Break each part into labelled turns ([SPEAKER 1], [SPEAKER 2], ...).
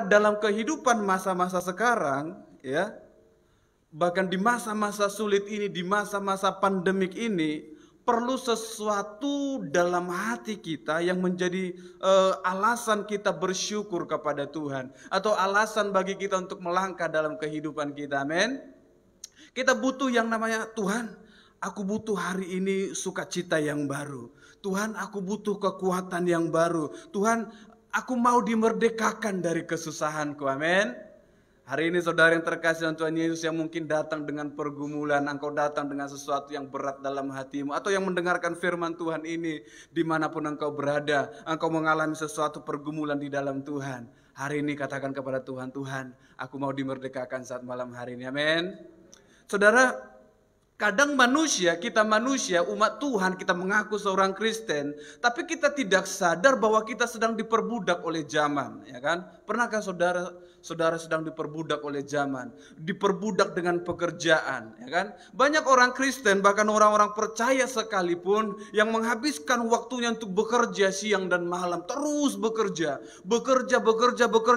[SPEAKER 1] dalam kehidupan masa-masa sekarang, ya, bahkan di masa-masa sulit ini, di masa-masa pandemik ini, perlu sesuatu dalam hati kita yang menjadi alasan kita bersyukur kepada Tuhan, atau alasan bagi kita untuk melangkah dalam kehidupan kita. Amin. Kita butuh yang namanya, Tuhan, aku butuh hari ini sukacita yang baru. Tuhan, aku butuh kekuatan yang baru. Tuhan, aku mau dimerdekakan dari kesusahanku. Amin. Hari ini saudara yang terkasih dalam Tuhan Yesus, yang mungkin datang dengan pergumulan, engkau datang dengan sesuatu yang berat dalam hatimu, atau yang mendengarkan firman Tuhan ini dimanapun engkau berada, engkau mengalami sesuatu pergumulan di dalam Tuhan. Hari ini katakan kepada Tuhan, Tuhan, aku mau dimerdekakan saat malam hari ini. Amin. Saudara, kadang kita manusia, umat Tuhan, kita mengaku seorang Kristen, tapi kita tidak sadar bahwa kita sedang diperbudak oleh zaman, ya kan? Pernahkah saudara sedang diperbudak oleh zaman, diperbudak dengan pekerjaan, ya kan? Banyak orang Kristen, bahkan orang-orang percaya sekalipun, yang menghabiskan waktunya untuk bekerja siang dan malam, terus bekerja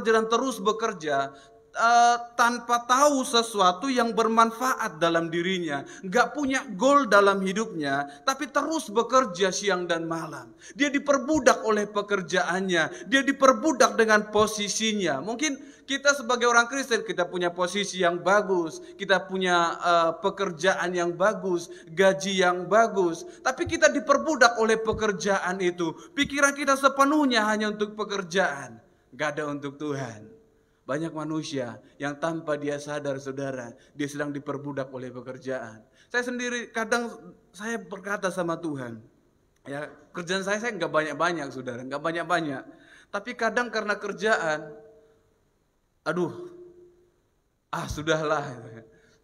[SPEAKER 1] dan terus bekerja, tanpa tahu sesuatu yang bermanfaat dalam dirinya, gak punya goal dalam hidupnya, tapi terus bekerja siang dan malam. Dia diperbudak oleh pekerjaannya, dia diperbudak dengan posisinya. Mungkin kita sebagai orang Kristen, kita punya posisi yang bagus, kita punya pekerjaan yang bagus, gaji yang bagus, tapi kita diperbudak oleh pekerjaan itu. Pikiran kita sepenuhnya hanya untuk pekerjaan, gak ada untuk Tuhan. Banyak manusia yang tanpa dia sadar, saudara, dia sedang diperbudak oleh pekerjaan. Saya sendiri kadang saya berkata sama Tuhan, ya, kerjaan saya nggak banyak-banyak, saudara, nggak banyak-banyak. Tapi kadang karena kerjaan, sudahlah.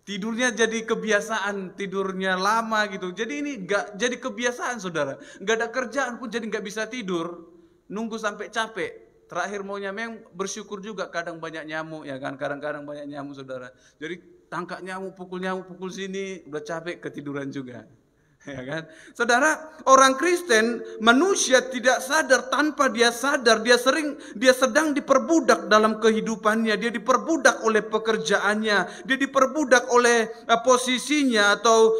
[SPEAKER 1] Tidurnya jadi kebiasaan, tidurnya lama gitu. Jadi ini nggak jadi kebiasaan, saudara. Nggak ada kerjaan pun jadi nggak bisa tidur, nunggu sampai capek. Terakhir maunya memang bersyukur juga, kadang banyak nyamuk, ya kan, kadang-kadang banyak nyamuk, saudara. Jadi tangkap nyamuk, pukul sini, udah capek, ketiduran juga. Ya kan? Saudara, orang Kristen, manusia tidak sadar, tanpa dia sadar, dia sedang diperbudak dalam kehidupannya, dia diperbudak oleh pekerjaannya, dia diperbudak oleh posisinya atau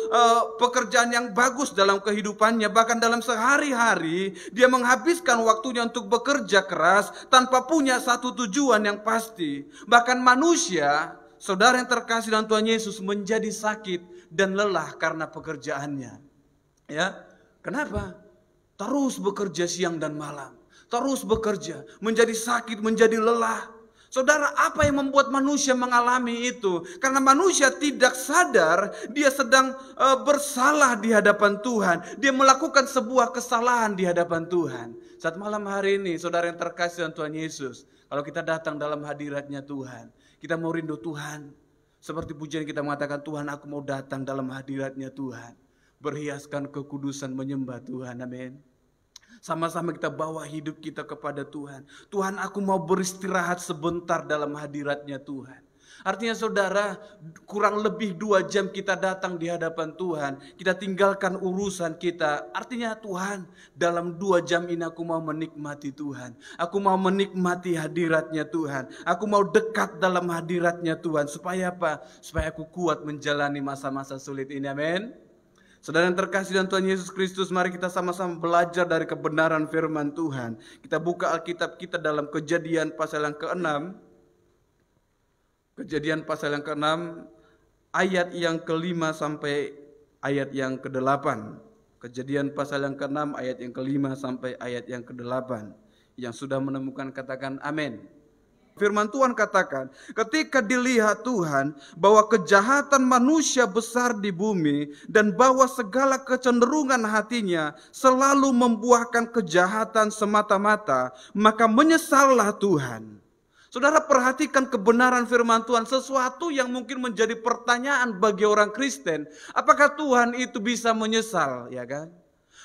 [SPEAKER 1] pekerjaan yang bagus dalam kehidupannya. Bahkan dalam sehari-hari dia menghabiskan waktunya untuk bekerja keras tanpa punya satu tujuan yang pasti. Bahkan manusia, saudara yang terkasih dalam Tuhan Yesus, menjadi sakit dan lelah karena pekerjaannya. Ya, kenapa? Terus bekerja siang dan malam, terus bekerja, menjadi sakit, menjadi lelah. Saudara, apa yang membuat manusia mengalami itu? Karena manusia tidak sadar dia sedang bersalah di hadapan Tuhan. Dia melakukan sebuah kesalahan di hadapan Tuhan. Saat malam hari ini, saudara yang terkasih dalam Tuhan Yesus, kalau kita datang dalam hadiratnya Tuhan, kita mau rindu Tuhan. Seperti pujian kita mengatakan, Tuhan, aku mau datang dalam hadiratnya Tuhan. Berhiaskan kekudusan menyembah Tuhan, amin. Sama-sama kita bawa hidup kita kepada Tuhan. Tuhan, aku mau beristirahat sebentar dalam hadiratnya Tuhan. Artinya saudara, kurang lebih 2 jam kita datang di hadapan Tuhan, kita tinggalkan urusan kita. Artinya Tuhan, dalam 2 jam ini aku mau menikmati Tuhan. Aku mau menikmati hadiratnya Tuhan. Aku mau dekat dalam hadiratnya Tuhan. Supaya apa? Supaya aku kuat menjalani masa-masa sulit ini, amin. Saudara yang terkasih dalam Tuhan Yesus Kristus, mari kita sama-sama belajar dari kebenaran firman Tuhan. Kita buka Alkitab kita dalam Kejadian pasal yang ke-6. Kejadian pasal yang ke-6, ayat yang ke-5 sampai ayat yang ke-8. Kejadian pasal yang ke-6, ayat yang ke-5 sampai ayat yang ke-8. Yang sudah menemukan katakan amin. Firman Tuhan katakan, ketika dilihat Tuhan bahwa kejahatan manusia besar di bumi dan bahwa segala kecenderungan hatinya selalu membuahkan kejahatan semata-mata, maka menyesallah Tuhan. Saudara, perhatikan kebenaran firman Tuhan, sesuatu yang mungkin menjadi pertanyaan bagi orang Kristen. Apakah Tuhan itu bisa menyesal, ya kan?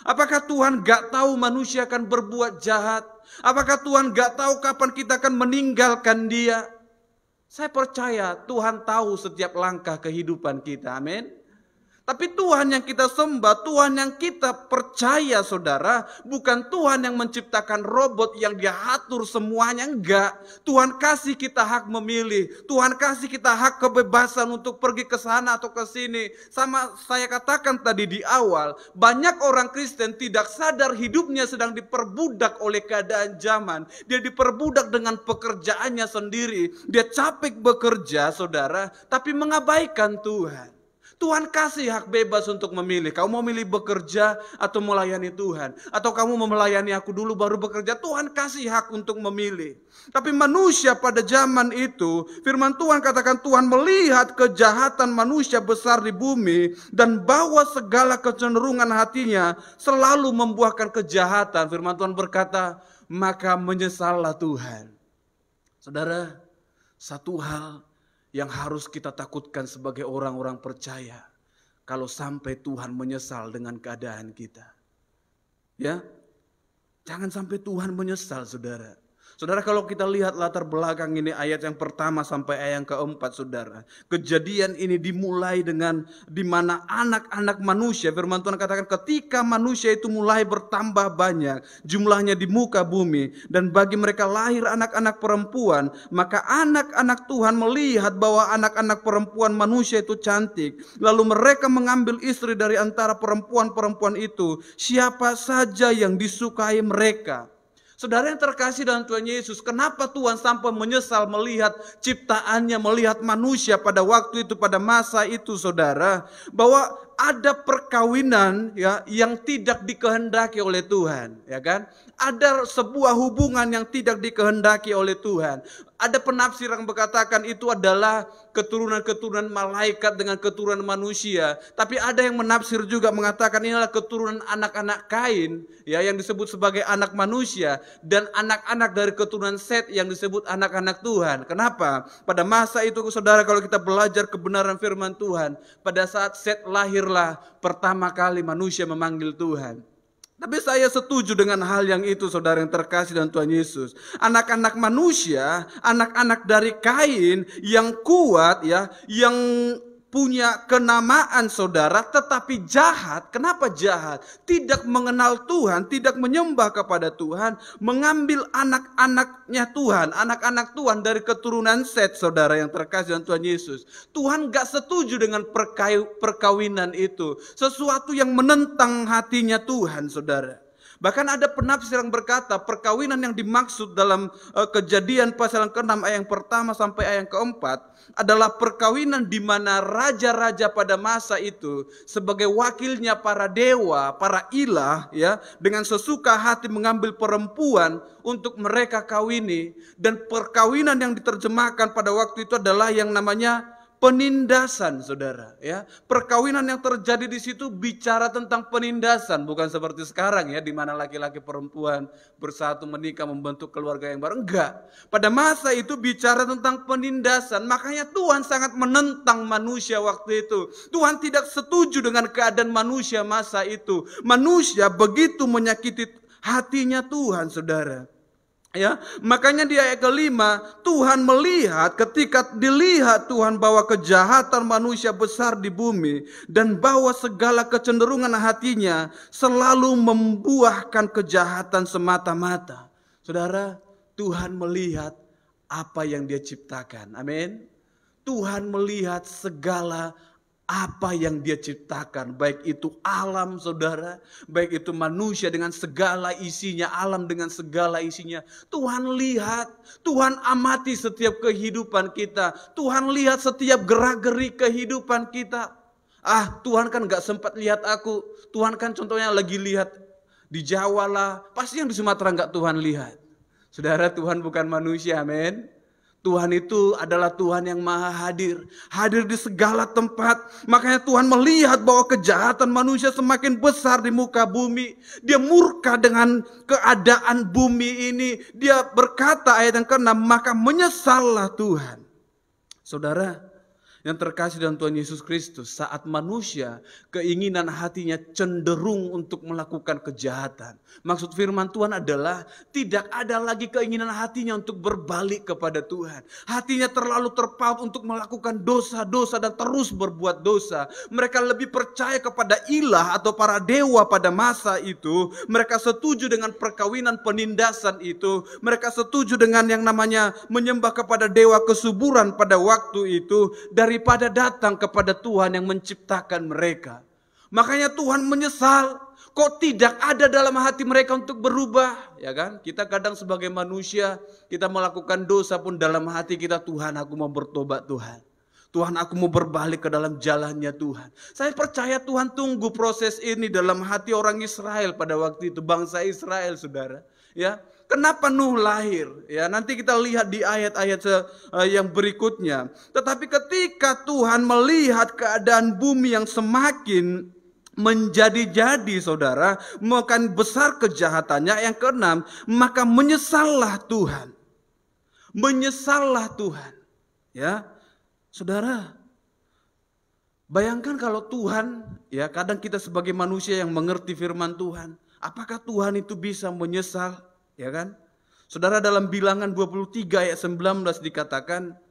[SPEAKER 1] Apakah Tuhan gak tahu manusia akan berbuat jahat? Apakah Tuhan gak tahu kapan kita akan meninggalkan dia? Saya percaya Tuhan tahu setiap langkah kehidupan kita, amin. Tapi Tuhan yang kita sembah, Tuhan yang kita percaya saudara, bukan Tuhan yang menciptakan robot yang dia atur semuanya, enggak. Tuhan kasih kita hak memilih, Tuhan kasih kita hak kebebasan untuk pergi ke sana atau ke sini. Sama saya katakan tadi di awal, banyak orang Kristen tidak sadar hidupnya sedang diperbudak oleh keadaan zaman. Dia diperbudak dengan pekerjaannya sendiri, dia capek bekerja saudara, tapi mengabaikan Tuhan. Tuhan kasih hak bebas untuk memilih. Kamu mau milih bekerja atau melayani Tuhan? Atau kamu mau melayani aku dulu baru bekerja? Tuhan kasih hak untuk memilih. Tapi manusia pada zaman itu, firman Tuhan katakan Tuhan melihat kejahatan manusia besar di bumi dan bahwa segala kecenderungan hatinya selalu membuahkan kejahatan. Firman Tuhan berkata, maka menyesallah Tuhan. Saudara, satu hal yang harus kita takutkan sebagai orang-orang percaya, kalau sampai Tuhan menyesal dengan keadaan kita. Ya, jangan sampai Tuhan menyesal saudara. Saudara, kalau kita lihat latar belakang ini ayat yang pertama sampai ayat yang keempat saudara. Kejadian ini dimulai dengan di mana anak-anak manusia, firman Tuhan katakan ketika manusia itu mulai bertambah banyak jumlahnya di muka bumi. Dan bagi mereka lahir anak-anak perempuan. Maka anak-anak Tuhan melihat bahwa anak-anak perempuan manusia itu cantik. Lalu mereka mengambil istri dari antara perempuan-perempuan itu. Siapa saja yang disukai mereka. Saudara yang terkasih dalam Tuhan Yesus, kenapa Tuhan sampai menyesal melihat ciptaannya, melihat manusia pada waktu itu, pada masa itu saudara, bahwa ada perkawinan ya yang tidak dikehendaki oleh Tuhan, ya kan? Ada sebuah hubungan yang tidak dikehendaki oleh Tuhan. Ada penafsir yang berkatakan itu adalah keturunan-keturunan malaikat dengan keturunan manusia. Tapi ada yang menafsir juga mengatakan inilah keturunan anak-anak Kain, ya, yang disebut sebagai anak manusia, dan anak-anak dari keturunan Set yang disebut anak-anak Tuhan. Kenapa? Pada masa itu saudara, kalau kita belajar kebenaran firman Tuhan, pada saat Set lahirlah pertama kali manusia memanggil Tuhan. Tapi saya setuju dengan hal yang itu saudara yang terkasih dalam Tuhan Yesus. Anak-anak manusia, anak-anak dari Kain yang kuat ya, yang punya kenamaan saudara tetapi jahat. Kenapa jahat? Tidak mengenal Tuhan, tidak menyembah kepada Tuhan, mengambil anak-anaknya Tuhan, anak-anak Tuhan dari keturunan Set saudara yang terkasih dalam Tuhan Yesus. Tuhan gak setuju dengan perkawinan itu, sesuatu yang menentang hatinya Tuhan saudara. Bahkan ada penafsir yang berkata perkawinan yang dimaksud dalam Kejadian pasal yang ke-6 ayat yang pertama sampai ayat yang keempat adalah perkawinan di mana raja-raja pada masa itu sebagai wakilnya para dewa, para ilah ya, dengan sesuka hati mengambil perempuan untuk mereka kawini. Dan perkawinan yang diterjemahkan pada waktu itu adalah yang namanya penindasan saudara ya. Perkawinan yang terjadi di situ bicara tentang penindasan, bukan seperti sekarang ya di mana laki-laki perempuan bersatu menikah membentuk keluarga yang baru. Enggak. Pada masa itu bicara tentang penindasan. Makanya Tuhan sangat menentang manusia waktu itu. Tuhan tidak setuju dengan keadaan manusia masa itu. Manusia begitu menyakiti hatinya Tuhan saudara. Ya, makanya di ayat kelima Tuhan melihat, ketika dilihat Tuhan bahwa kejahatan manusia besar di bumi dan bahwa segala kecenderungan hatinya selalu membuahkan kejahatan semata-mata. Saudara, Tuhan melihat apa yang Dia ciptakan. Amin. Tuhan melihat segala apa yang Dia ciptakan, baik itu alam saudara, baik itu manusia dengan segala isinya, alam dengan segala isinya. Tuhan lihat, Tuhan amati setiap kehidupan kita, Tuhan lihat setiap gerak-gerik kehidupan kita. Tuhan kan gak sempat lihat aku, Tuhan kan contohnya lagi lihat di Jawa lah, pasti yang di Sumatera gak Tuhan lihat. Saudara, Tuhan bukan manusia, amin. Tuhan itu adalah Tuhan yang maha hadir. Hadir di segala tempat. Makanya Tuhan melihat bahwa kejahatan manusia semakin besar di muka bumi. Dia murka dengan keadaan bumi ini. Dia berkata ayat yang ke-6, maka menyesallah Tuhan. Saudara, Yang terkasih dalam Tuhan Yesus Kristus, saat manusia keinginan hatinya cenderung untuk melakukan kejahatan. Maksud firman Tuhan adalah tidak ada lagi keinginan hatinya untuk berbalik kepada Tuhan. Hatinya terlalu terpaut untuk melakukan dosa-dosa dan terus berbuat dosa. Mereka lebih percaya kepada ilah atau para dewa pada masa itu. Mereka setuju dengan perkawinan penindasan itu. Mereka setuju dengan yang namanya menyembah kepada dewa kesuburan pada waktu itu, daripada datang kepada Tuhan yang menciptakan mereka. Makanya Tuhan menyesal, kok tidak ada dalam hati mereka untuk berubah, ya kan? Kita kadang sebagai manusia, kita melakukan dosa pun dalam hati kita, Tuhan aku mau bertobat Tuhan. Tuhan aku mau berbalik ke dalam jalannya Tuhan. Saya percaya Tuhan tunggu proses ini dalam hati orang Israel pada waktu itu, bangsa Israel, saudara. Ya, kenapa Nuh lahir? Ya, nanti kita lihat di ayat-ayat yang berikutnya. Tetapi ketika Tuhan melihat keadaan bumi yang semakin menjadi-jadi, saudara, makin besar kejahatannya, yang keenam, maka menyesallah Tuhan. Menyesallah Tuhan. Ya, saudara, bayangkan kalau Tuhan, ya kadang kita sebagai manusia yang mengerti firman Tuhan, apakah Tuhan itu bisa menyesal? Ya kan? Saudara, dalam Bilangan 23 ayat 19 dikatakan,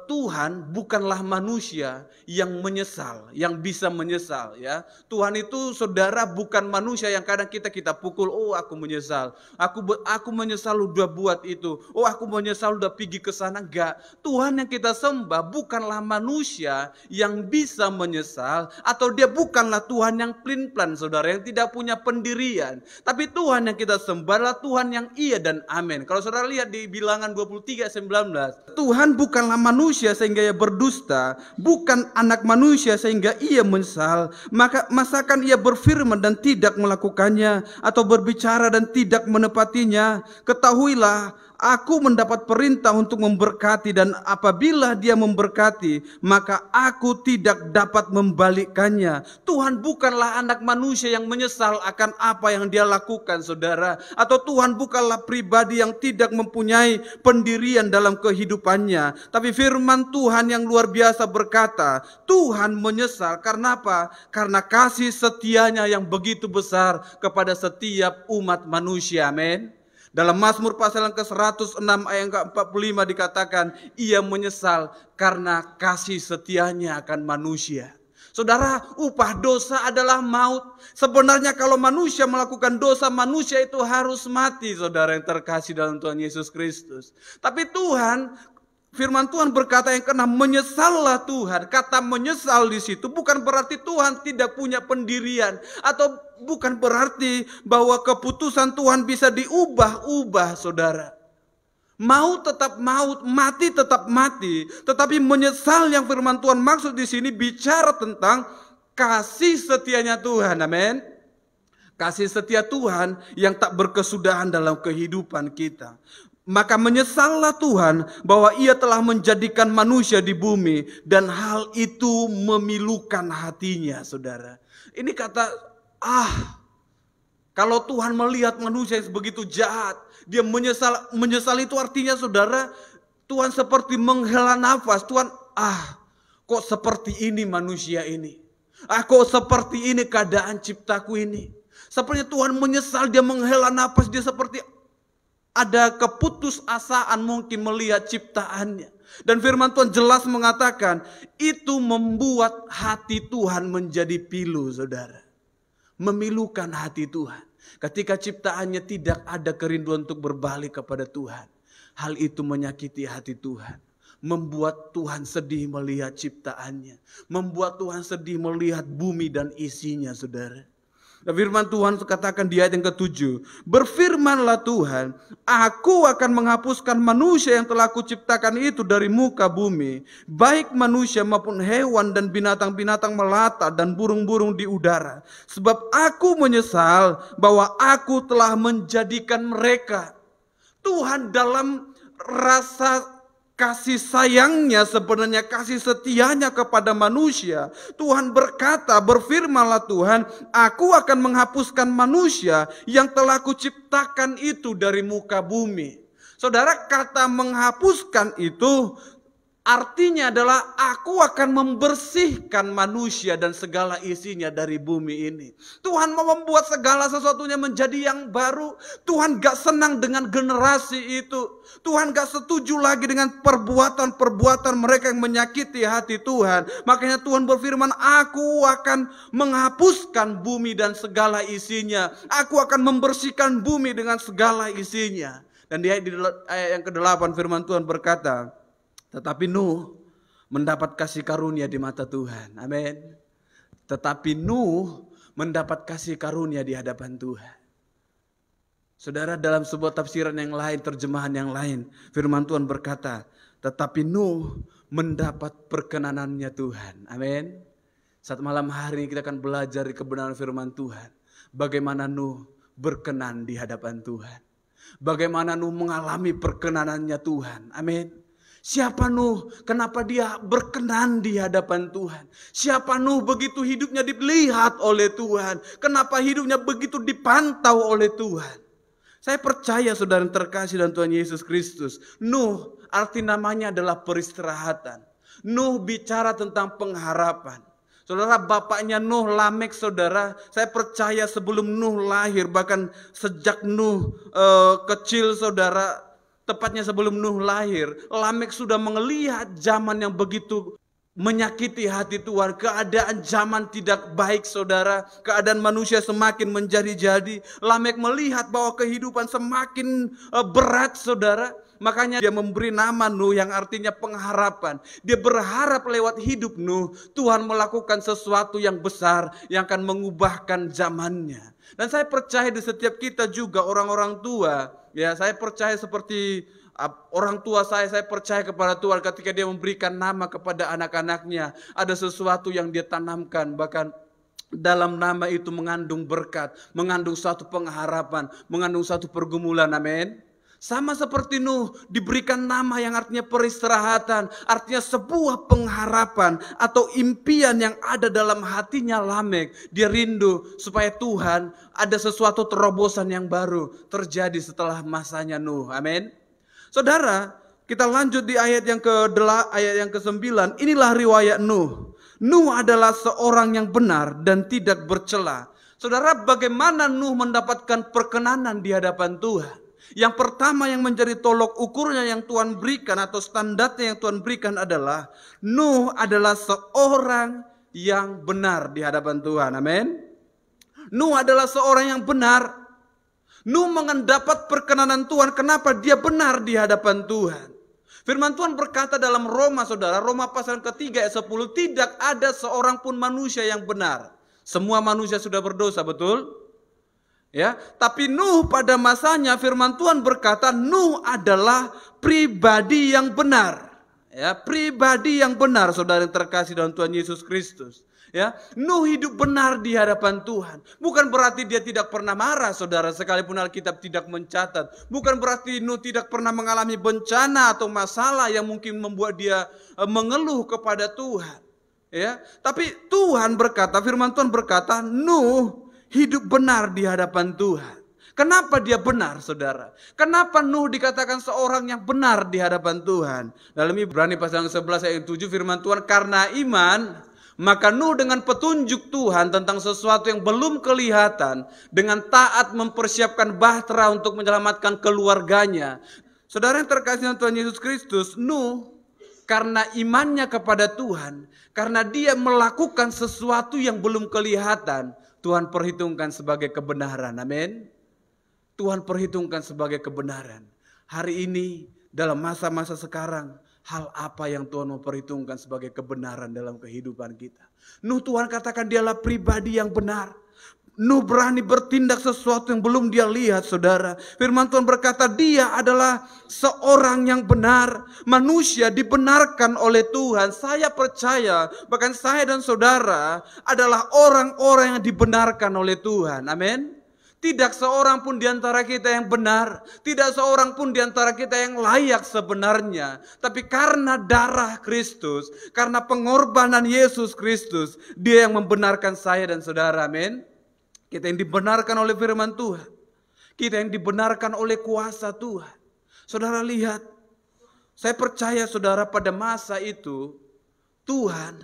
[SPEAKER 1] Tuhan bukanlah manusia yang menyesal, yang bisa menyesal, ya. Tuhan itu, saudara, bukan manusia yang kadang kita pukul, oh aku menyesal, aku menyesal udah buat itu, oh aku menyesal udah pergi ke sana. Enggak. Tuhan yang kita sembah bukanlah manusia yang bisa menyesal, atau dia bukanlah Tuhan yang pelin-pelan, saudara, yang tidak punya pendirian. Tapi Tuhan yang kita sembah adalah Tuhan yang iya dan amin. Kalau saudara lihat di Bilangan 23 ayat 19, Tuhan bukanlah manusia sehingga ia berdusta, bukan anak manusia sehingga ia menyesal. Maka masakan ia berfirman dan tidak melakukannya, atau berbicara dan tidak menepatinya? Ketahuilah, aku mendapat perintah untuk memberkati, dan apabila dia memberkati, maka aku tidak dapat membalikkannya. Tuhan bukanlah anak manusia yang menyesal akan apa yang dia lakukan, saudara. Atau Tuhan bukanlah pribadi yang tidak mempunyai pendirian dalam kehidupannya. Tapi firman Tuhan yang luar biasa berkata, Tuhan menyesal karena apa? Karena kasih setianya yang begitu besar kepada setiap umat manusia. Amin. Dalam Mazmur pasal yang ke-106 ayat yang ke-45 dikatakan, ia menyesal karena kasih setianya akan manusia. Saudara, upah dosa adalah maut. Sebenarnya kalau manusia melakukan dosa, manusia itu harus mati, saudara yang terkasih dalam Tuhan Yesus Kristus. Tapi Tuhan, firman Tuhan berkata yang keenam, menyesallah Tuhan. Kata menyesal di situ bukan berarti Tuhan tidak punya pendirian, atau bukan berarti bahwa keputusan Tuhan bisa diubah-ubah, saudara. Maut tetap maut, mati tetap mati. Tetapi menyesal yang firman Tuhan maksud di sini bicara tentang kasih setianya Tuhan. Amin. Kasih setia Tuhan yang tak berkesudahan dalam kehidupan kita. Maka menyesallah Tuhan bahwa ia telah menjadikan manusia di bumi, dan hal itu memilukan hatinya, saudara. Ini kata, kalau Tuhan melihat manusia yang begitu jahat, dia menyesal. Menyesal itu artinya, saudara, Tuhan seperti menghela nafas. Tuhan, kok seperti ini manusia ini? Kok seperti ini keadaan ciptaku ini? Sepertinya Tuhan menyesal, dia menghela nafas, dia seperti ada keputusasaan mungkin melihat ciptaannya. Dan firman Tuhan jelas mengatakan, itu membuat hati Tuhan menjadi pilu, saudara. Memilukan hati Tuhan. Ketika ciptaannya tidak ada kerinduan untuk berbalik kepada Tuhan. Hal itu menyakiti hati Tuhan. Membuat Tuhan sedih melihat ciptaannya. Membuat Tuhan sedih melihat bumi dan isinya, saudara. Firman Tuhan katakan di ayat yang ke-7, berfirmanlah Tuhan, aku akan menghapuskan manusia yang telah kuciptakan itu dari muka bumi, baik manusia maupun hewan dan binatang-binatang melata dan burung-burung di udara. Sebab aku menyesal bahwa aku telah menjadikan mereka. Tuhan dalam rasa kasih sayangnya, sebenarnya kasih setianya kepada manusia, Tuhan berkata, berfirmanlah Tuhan, aku akan menghapuskan manusia yang telah kuciptakan itu dari muka bumi. Saudara, kata menghapuskan itu Artinya adalah aku akan membersihkan manusia dan segala isinya dari bumi ini. Tuhan mau membuat segala sesuatunya menjadi yang baru. Tuhan gak senang dengan generasi itu. Tuhan gak setuju lagi dengan perbuatan-perbuatan mereka yang menyakiti hati Tuhan. Makanya Tuhan berfirman, aku akan menghapuskan bumi dan segala isinya. Aku akan membersihkan bumi dengan segala isinya. Dan di ayat yang ke-8 firman Tuhan berkata, tetapi Nuh mendapat kasih karunia di mata Tuhan. Amin. Tetapi Nuh mendapat kasih karunia di hadapan Tuhan. Saudara, dalam sebuah tafsiran yang lain, terjemahan yang lain, firman Tuhan berkata, tetapi Nuh mendapat perkenanannya Tuhan. Amin. Saat malam hari ini kita akan belajar di kebenaran firman Tuhan. Bagaimana Nuh berkenan di hadapan Tuhan. Bagaimana Nuh mengalami perkenanannya Tuhan. Amin. Siapa Nuh? Kenapa dia berkenan di hadapan Tuhan? Siapa Nuh begitu hidupnya dilihat oleh Tuhan? Kenapa hidupnya begitu dipantau oleh Tuhan? Saya percaya saudara yang terkasih dalam Tuhan Yesus Kristus. Nuh arti namanya adalah peristirahatan. Nuh bicara tentang pengharapan. Saudara, bapaknya Nuh, Lamek, saudara, saya percaya sebelum Nuh lahir, bahkan sejak Nuh kecil, saudara, tepatnya sebelum Nuh lahir, Lamek sudah melihat zaman yang begitu menyakiti hati Tuhan. Keadaan zaman tidak baik, saudara. Keadaan manusia semakin menjadi-jadi. Lamek melihat bahwa kehidupan semakin berat, saudara. Makanya dia memberi nama Nuh yang artinya pengharapan. Dia berharap lewat hidup Nuh, Tuhan melakukan sesuatu yang besar yang akan mengubahkan zamannya. Dan saya percaya di setiap kita juga orang-orang tua, ya, saya percaya seperti orang tua saya percaya kepada Tuhan ketika dia memberikan nama kepada anak-anaknya. Ada sesuatu yang dia tanamkan, bahkan dalam nama itu mengandung berkat, mengandung suatu pengharapan, mengandung suatu pergumulan. Amin. Sama seperti Nuh diberikan nama yang artinya peristirahatan, artinya sebuah pengharapan atau impian yang ada dalam hatinya Lamek. Dia rindu supaya Tuhan ada sesuatu terobosan yang baru terjadi setelah masanya Nuh. Amin. Saudara, kita lanjut di ayat yang ke-9. Inilah riwayat Nuh. Nuh adalah seorang yang benar dan tidak bercela. Saudara, bagaimana Nuh mendapatkan perkenanan di hadapan Tuhan? Yang pertama yang menjadi tolok ukurnya yang Tuhan berikan atau standarnya yang Tuhan berikan adalah Nuh adalah seorang yang benar di hadapan Tuhan. Amin. Nuh adalah seorang yang benar. Nuh mendapat perkenanan Tuhan. Kenapa? Dia benar di hadapan Tuhan. Firman Tuhan berkata dalam Roma, saudara, Roma pasal ke-3 ayat 10, tidak ada seorang pun manusia yang benar. Semua manusia sudah berdosa, betul? Ya, tapi Nuh pada masanya firman Tuhan berkata Nuh adalah pribadi yang benar. Ya, pribadi yang benar, saudara yang terkasih dalam Tuhan Yesus Kristus. Ya, Nuh hidup benar di hadapan Tuhan. Bukan berarti dia tidak pernah marah, saudara, sekalipun Alkitab tidak mencatat. Bukan berarti Nuh tidak pernah mengalami bencana atau masalah yang mungkin membuat dia mengeluh kepada Tuhan. Ya, tapi Tuhan berkata, firman Tuhan berkata, Nuh hidup benar di hadapan Tuhan. Kenapa dia benar, saudara? Kenapa Nuh dikatakan seorang yang benar di hadapan Tuhan? Dalam Ibrani pasal 11 ayat 7 firman Tuhan, karena iman, maka Nuh dengan petunjuk Tuhan tentang sesuatu yang belum kelihatan, dengan taat mempersiapkan bahtera untuk menyelamatkan keluarganya. Saudara yang terkasih dalam Tuhan Yesus Kristus, Nuh karena imannya kepada Tuhan, karena dia melakukan sesuatu yang belum kelihatan, Tuhan perhitungkan sebagai kebenaran. Amin. Tuhan perhitungkan sebagai kebenaran. Hari ini dalam masa-masa sekarang, hal apa yang Tuhan mau perhitungkan sebagai kebenaran dalam kehidupan kita? Nuh, Tuhan katakan dialah pribadi yang benar. Nuh berani bertindak sesuatu yang belum dia lihat, saudara. Firman Tuhan berkata dia adalah seorang yang benar. Manusia dibenarkan oleh Tuhan. Saya percaya, bahkan saya dan saudara adalah orang-orang yang dibenarkan oleh Tuhan. Amin. Tidak seorang pun di antara kita yang benar. Tidak seorang pun di antara kita yang layak sebenarnya. Tapi karena darah Kristus, karena pengorbanan Yesus Kristus, dia yang membenarkan saya dan saudara. Amin. Kita yang dibenarkan oleh firman Tuhan. Kita yang dibenarkan oleh kuasa Tuhan. Saudara lihat, Saya percaya saudara pada masa itu Tuhan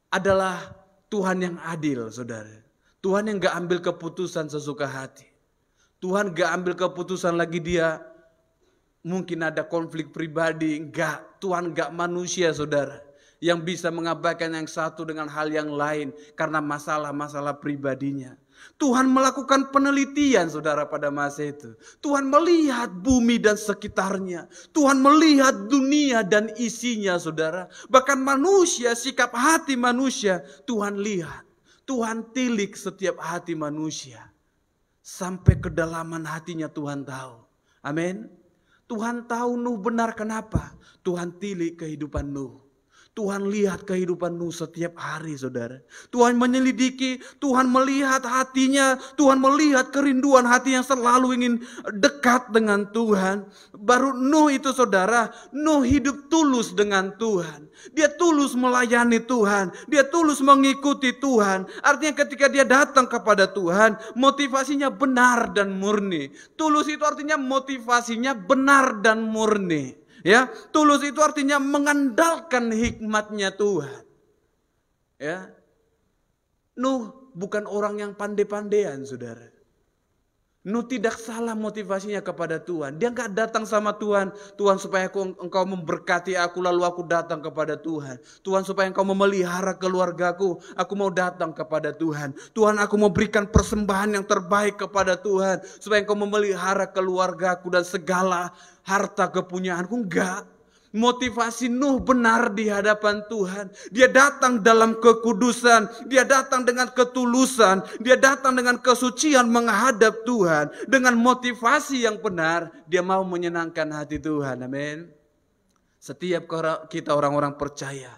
[SPEAKER 1] adalah Tuhan yang adil saudara. Tuhan yang gak ambil keputusan sesuka hati. Tuhan gak ambil keputusan lagi dia mungkin ada konflik pribadi. Enggak, Tuhan gak manusia saudara yang bisa mengabaikan yang satu dengan hal yang lain karena masalah-masalah pribadinya. Tuhan melakukan penelitian saudara pada masa itu. Tuhan melihat bumi dan sekitarnya. Tuhan melihat dunia dan isinya saudara. Bahkan manusia, sikap hati manusia Tuhan lihat. Tuhan tilik setiap hati manusia. Sampai kedalaman hatinya Tuhan tahu. Amin. Tuhan tahu Nuh benar kenapa. Tuhan tilik kehidupan Nuh. Tuhan lihat kehidupan Nuh setiap hari saudara. Tuhan menyelidiki, Tuhan melihat hatinya, Tuhan melihat kerinduan hati yang selalu ingin dekat dengan Tuhan. Baru Nuh itu saudara, Nuh hidup tulus dengan Tuhan. Dia tulus melayani Tuhan, dia tulus mengikuti Tuhan. Artinya ketika dia datang kepada Tuhan, motivasinya benar dan murni. Tulus itu artinya motivasinya benar dan murni. Ya, tulus itu artinya mengandalkan hikmatnya Tuhan. Ya, Nuh bukan orang yang pandai-pandaian, saudara. Nuh tidak salah motivasinya kepada Tuhan. Dia nggak datang sama Tuhan, Tuhan supaya engkau memberkati aku lalu aku datang kepada Tuhan. Tuhan supaya engkau memelihara keluargaku, aku mau datang kepada Tuhan. Tuhan aku mau berikan persembahan yang terbaik kepada Tuhan supaya engkau memelihara keluargaku dan segala harta kepunyaanku. Enggak. Motivasi Nuh benar di hadapan Tuhan. Dia datang dalam kekudusan, dia datang dengan ketulusan, dia datang dengan kesucian menghadap Tuhan. Dengan motivasi yang benar, dia mau menyenangkan hati Tuhan. Amin. Setiap kita orang-orang percaya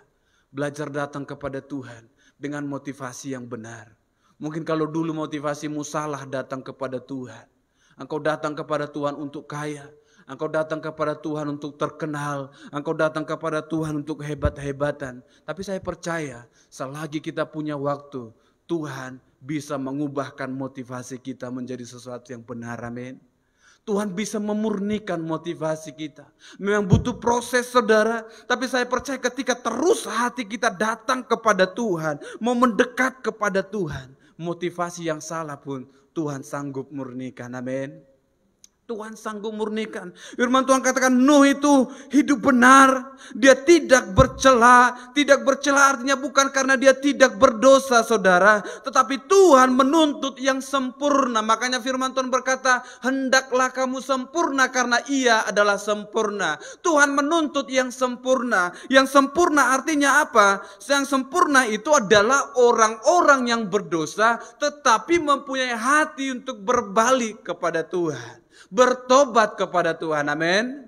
[SPEAKER 1] belajar datang kepada Tuhan dengan motivasi yang benar. Mungkin kalau dulu motivasimu salah datang kepada Tuhan. Engkau datang kepada Tuhan untuk kaya. Engkau datang kepada Tuhan untuk terkenal. Engkau datang kepada Tuhan untuk hebat-hebatan. Tapi saya percaya selagi kita punya waktu, Tuhan bisa mengubahkan motivasi kita menjadi sesuatu yang benar. Amin. Tuhan bisa memurnikan motivasi kita. Memang butuh proses saudara. Tapi saya percaya ketika terus hati kita datang kepada Tuhan, mau mendekat kepada Tuhan, motivasi yang salah pun Tuhan sanggup murnikan. Amin. Tuhan sanggup murnikan. Firman Tuhan katakan Nuh itu hidup benar. Dia tidak bercela. Tidak bercela artinya bukan karena dia tidak berdosa saudara. Tetapi Tuhan menuntut yang sempurna. Makanya firman Tuhan berkata, hendaklah kamu sempurna karena ia adalah sempurna. Tuhan menuntut yang sempurna. Yang sempurna artinya apa? Yang sempurna itu adalah orang-orang yang berdosa tetapi mempunyai hati untuk berbalik kepada Tuhan. Bertobat kepada Tuhan, amin.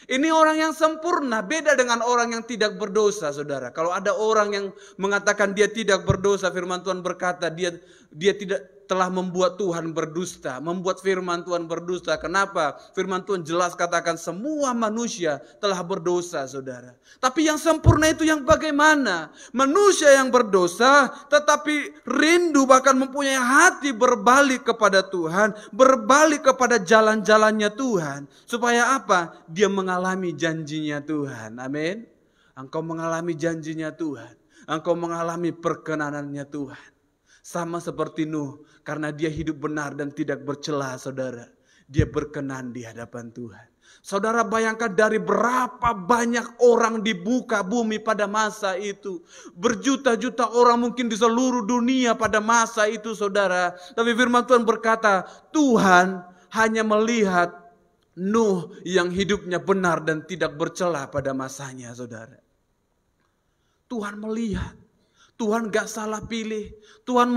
[SPEAKER 1] Ini orang yang sempurna, beda dengan orang yang tidak berdosa, saudara. Kalau ada orang yang mengatakan dia tidak berdosa, firman Tuhan berkata dia tidak telah membuat Tuhan berdusta, membuat firman Tuhan berdusta. Kenapa? Firman Tuhan jelas katakan semua manusia telah berdosa, saudara. Tapi yang sempurna itu yang bagaimana? Manusia yang berdosa tetapi rindu bahkan mempunyai hati berbalik kepada Tuhan, berbalik kepada jalan-jalannya Tuhan. Supaya apa? Dia mengalami janjinya Tuhan. Amin. Engkau mengalami janjinya Tuhan. Engkau mengalami perkenanannya Tuhan. Sama seperti Nuh, karena dia hidup benar dan tidak bercela, saudara. Dia berkenan di hadapan Tuhan. Saudara bayangkan dari berapa banyak orang di muka bumi pada masa itu. Berjuta-juta orang mungkin di seluruh dunia pada masa itu, saudara. Tapi firman Tuhan berkata, Tuhan hanya melihat Nuh yang hidupnya benar dan tidak bercela pada masanya, saudara. Tuhan melihat. Tuhan gak salah pilih. Tuhan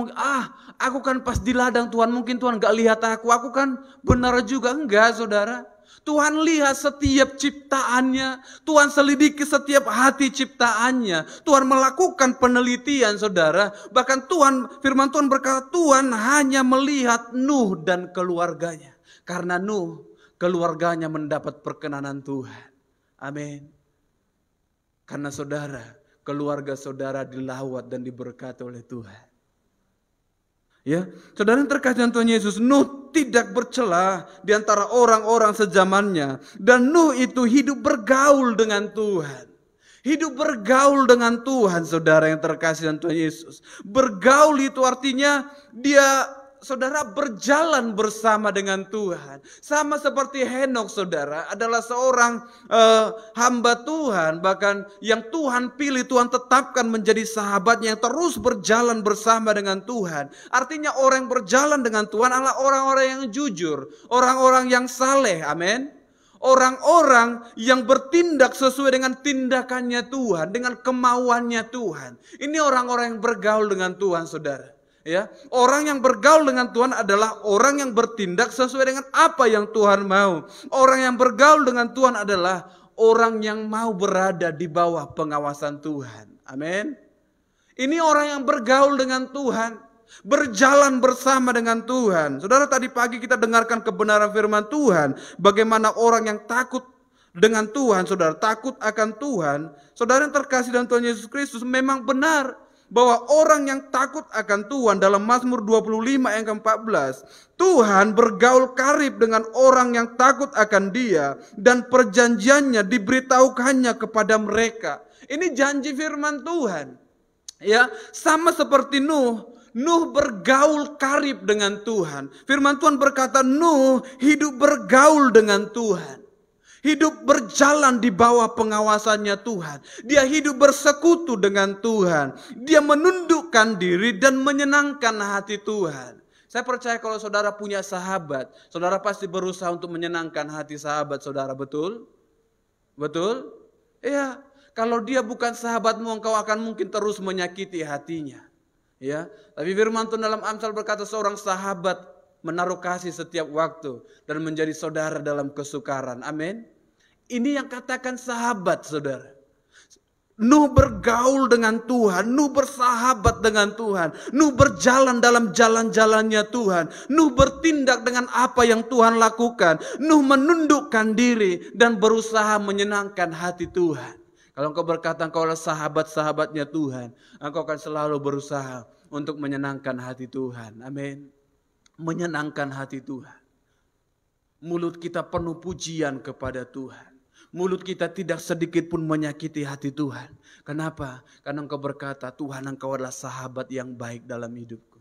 [SPEAKER 1] aku kan pas di ladang Tuhan, mungkin Tuhan gak lihat aku. Aku kan benar juga. Enggak saudara. Tuhan lihat setiap ciptaannya. Tuhan selidiki setiap hati ciptaannya. Tuhan melakukan penelitian saudara. Bahkan firman Tuhan berkata Tuhan hanya melihat Nuh dan keluarganya. Karena Nuh keluarganya mendapat perkenanan Tuhan. Amin. Karena saudara, keluarga saudara dilawat dan diberkati oleh Tuhan. Ya, saudara yang terkasih dalam Tuhan Yesus, Nuh tidak bercela di antara orang-orang sezamannya, dan Nuh itu hidup bergaul dengan Tuhan. Hidup bergaul dengan Tuhan, saudara yang terkasih dalam Tuhan Yesus. Bergaul itu artinya dia, saudara, berjalan bersama dengan Tuhan. Sama seperti Henokh, saudara, adalah seorang hamba Tuhan, bahkan yang Tuhan pilih, Tuhan tetapkan menjadi sahabatnya yang terus berjalan bersama dengan Tuhan. Artinya orang yang berjalan dengan Tuhan adalah orang-orang yang jujur, orang-orang yang saleh, amin. Orang-orang yang bertindak sesuai dengan tindakannya Tuhan, dengan kemauannya Tuhan. Ini orang-orang yang bergaul dengan Tuhan, saudara. Ya, orang yang bergaul dengan Tuhan adalah orang yang bertindak sesuai dengan apa yang Tuhan mau. Orang yang bergaul dengan Tuhan adalah orang yang mau berada di bawah pengawasan Tuhan. Amin. Ini orang yang bergaul dengan Tuhan, berjalan bersama dengan Tuhan. Saudara, tadi pagi kita dengarkan kebenaran firman Tuhan, bagaimana orang yang takut dengan Tuhan, saudara, takut akan Tuhan. Saudara yang terkasih dalam Tuhan Yesus Kristus, memang benar bahwa orang yang takut akan Tuhan, dalam Mazmur 25 ayat ke-14, Tuhan bergaul karib dengan orang yang takut akan Dia, dan perjanjiannya diberitahukannya kepada mereka. Ini janji firman Tuhan. Ya, sama seperti Nuh. Nuh bergaul karib dengan Tuhan. Firman Tuhan berkata, Nuh hidup bergaul dengan Tuhan. Hidup berjalan di bawah pengawasannya Tuhan. Dia hidup bersekutu dengan Tuhan. Dia menundukkan diri dan menyenangkan hati Tuhan. Saya percaya kalau saudara punya sahabat, saudara pasti berusaha untuk menyenangkan hati sahabat saudara, betul? Betul? Iya. Kalau dia bukan sahabatmu, engkau akan mungkin terus menyakiti hatinya. Ya, tapi firman Tuhan dalam Amsal berkata, seorang sahabat menaruh kasih setiap waktu dan menjadi saudara dalam kesukaran. Amin. Ini yang katakan sahabat, saudara. Nuh bergaul dengan Tuhan, Nuh bersahabat dengan Tuhan, Nuh berjalan dalam jalan-jalannya Tuhan, Nuh bertindak dengan apa yang Tuhan lakukan, Nuh menundukkan diri dan berusaha menyenangkan hati Tuhan. Kalau engkau berkata engkau adalah sahabat-sahabatnya Tuhan, engkau akan selalu berusaha untuk menyenangkan hati Tuhan. Amin. Menyenangkan hati Tuhan. Mulut kita penuh pujian kepada Tuhan. Mulut kita tidak sedikit pun menyakiti hati Tuhan. Kenapa? Karena engkau berkata, Tuhan, engkau adalah sahabat yang baik dalam hidupku.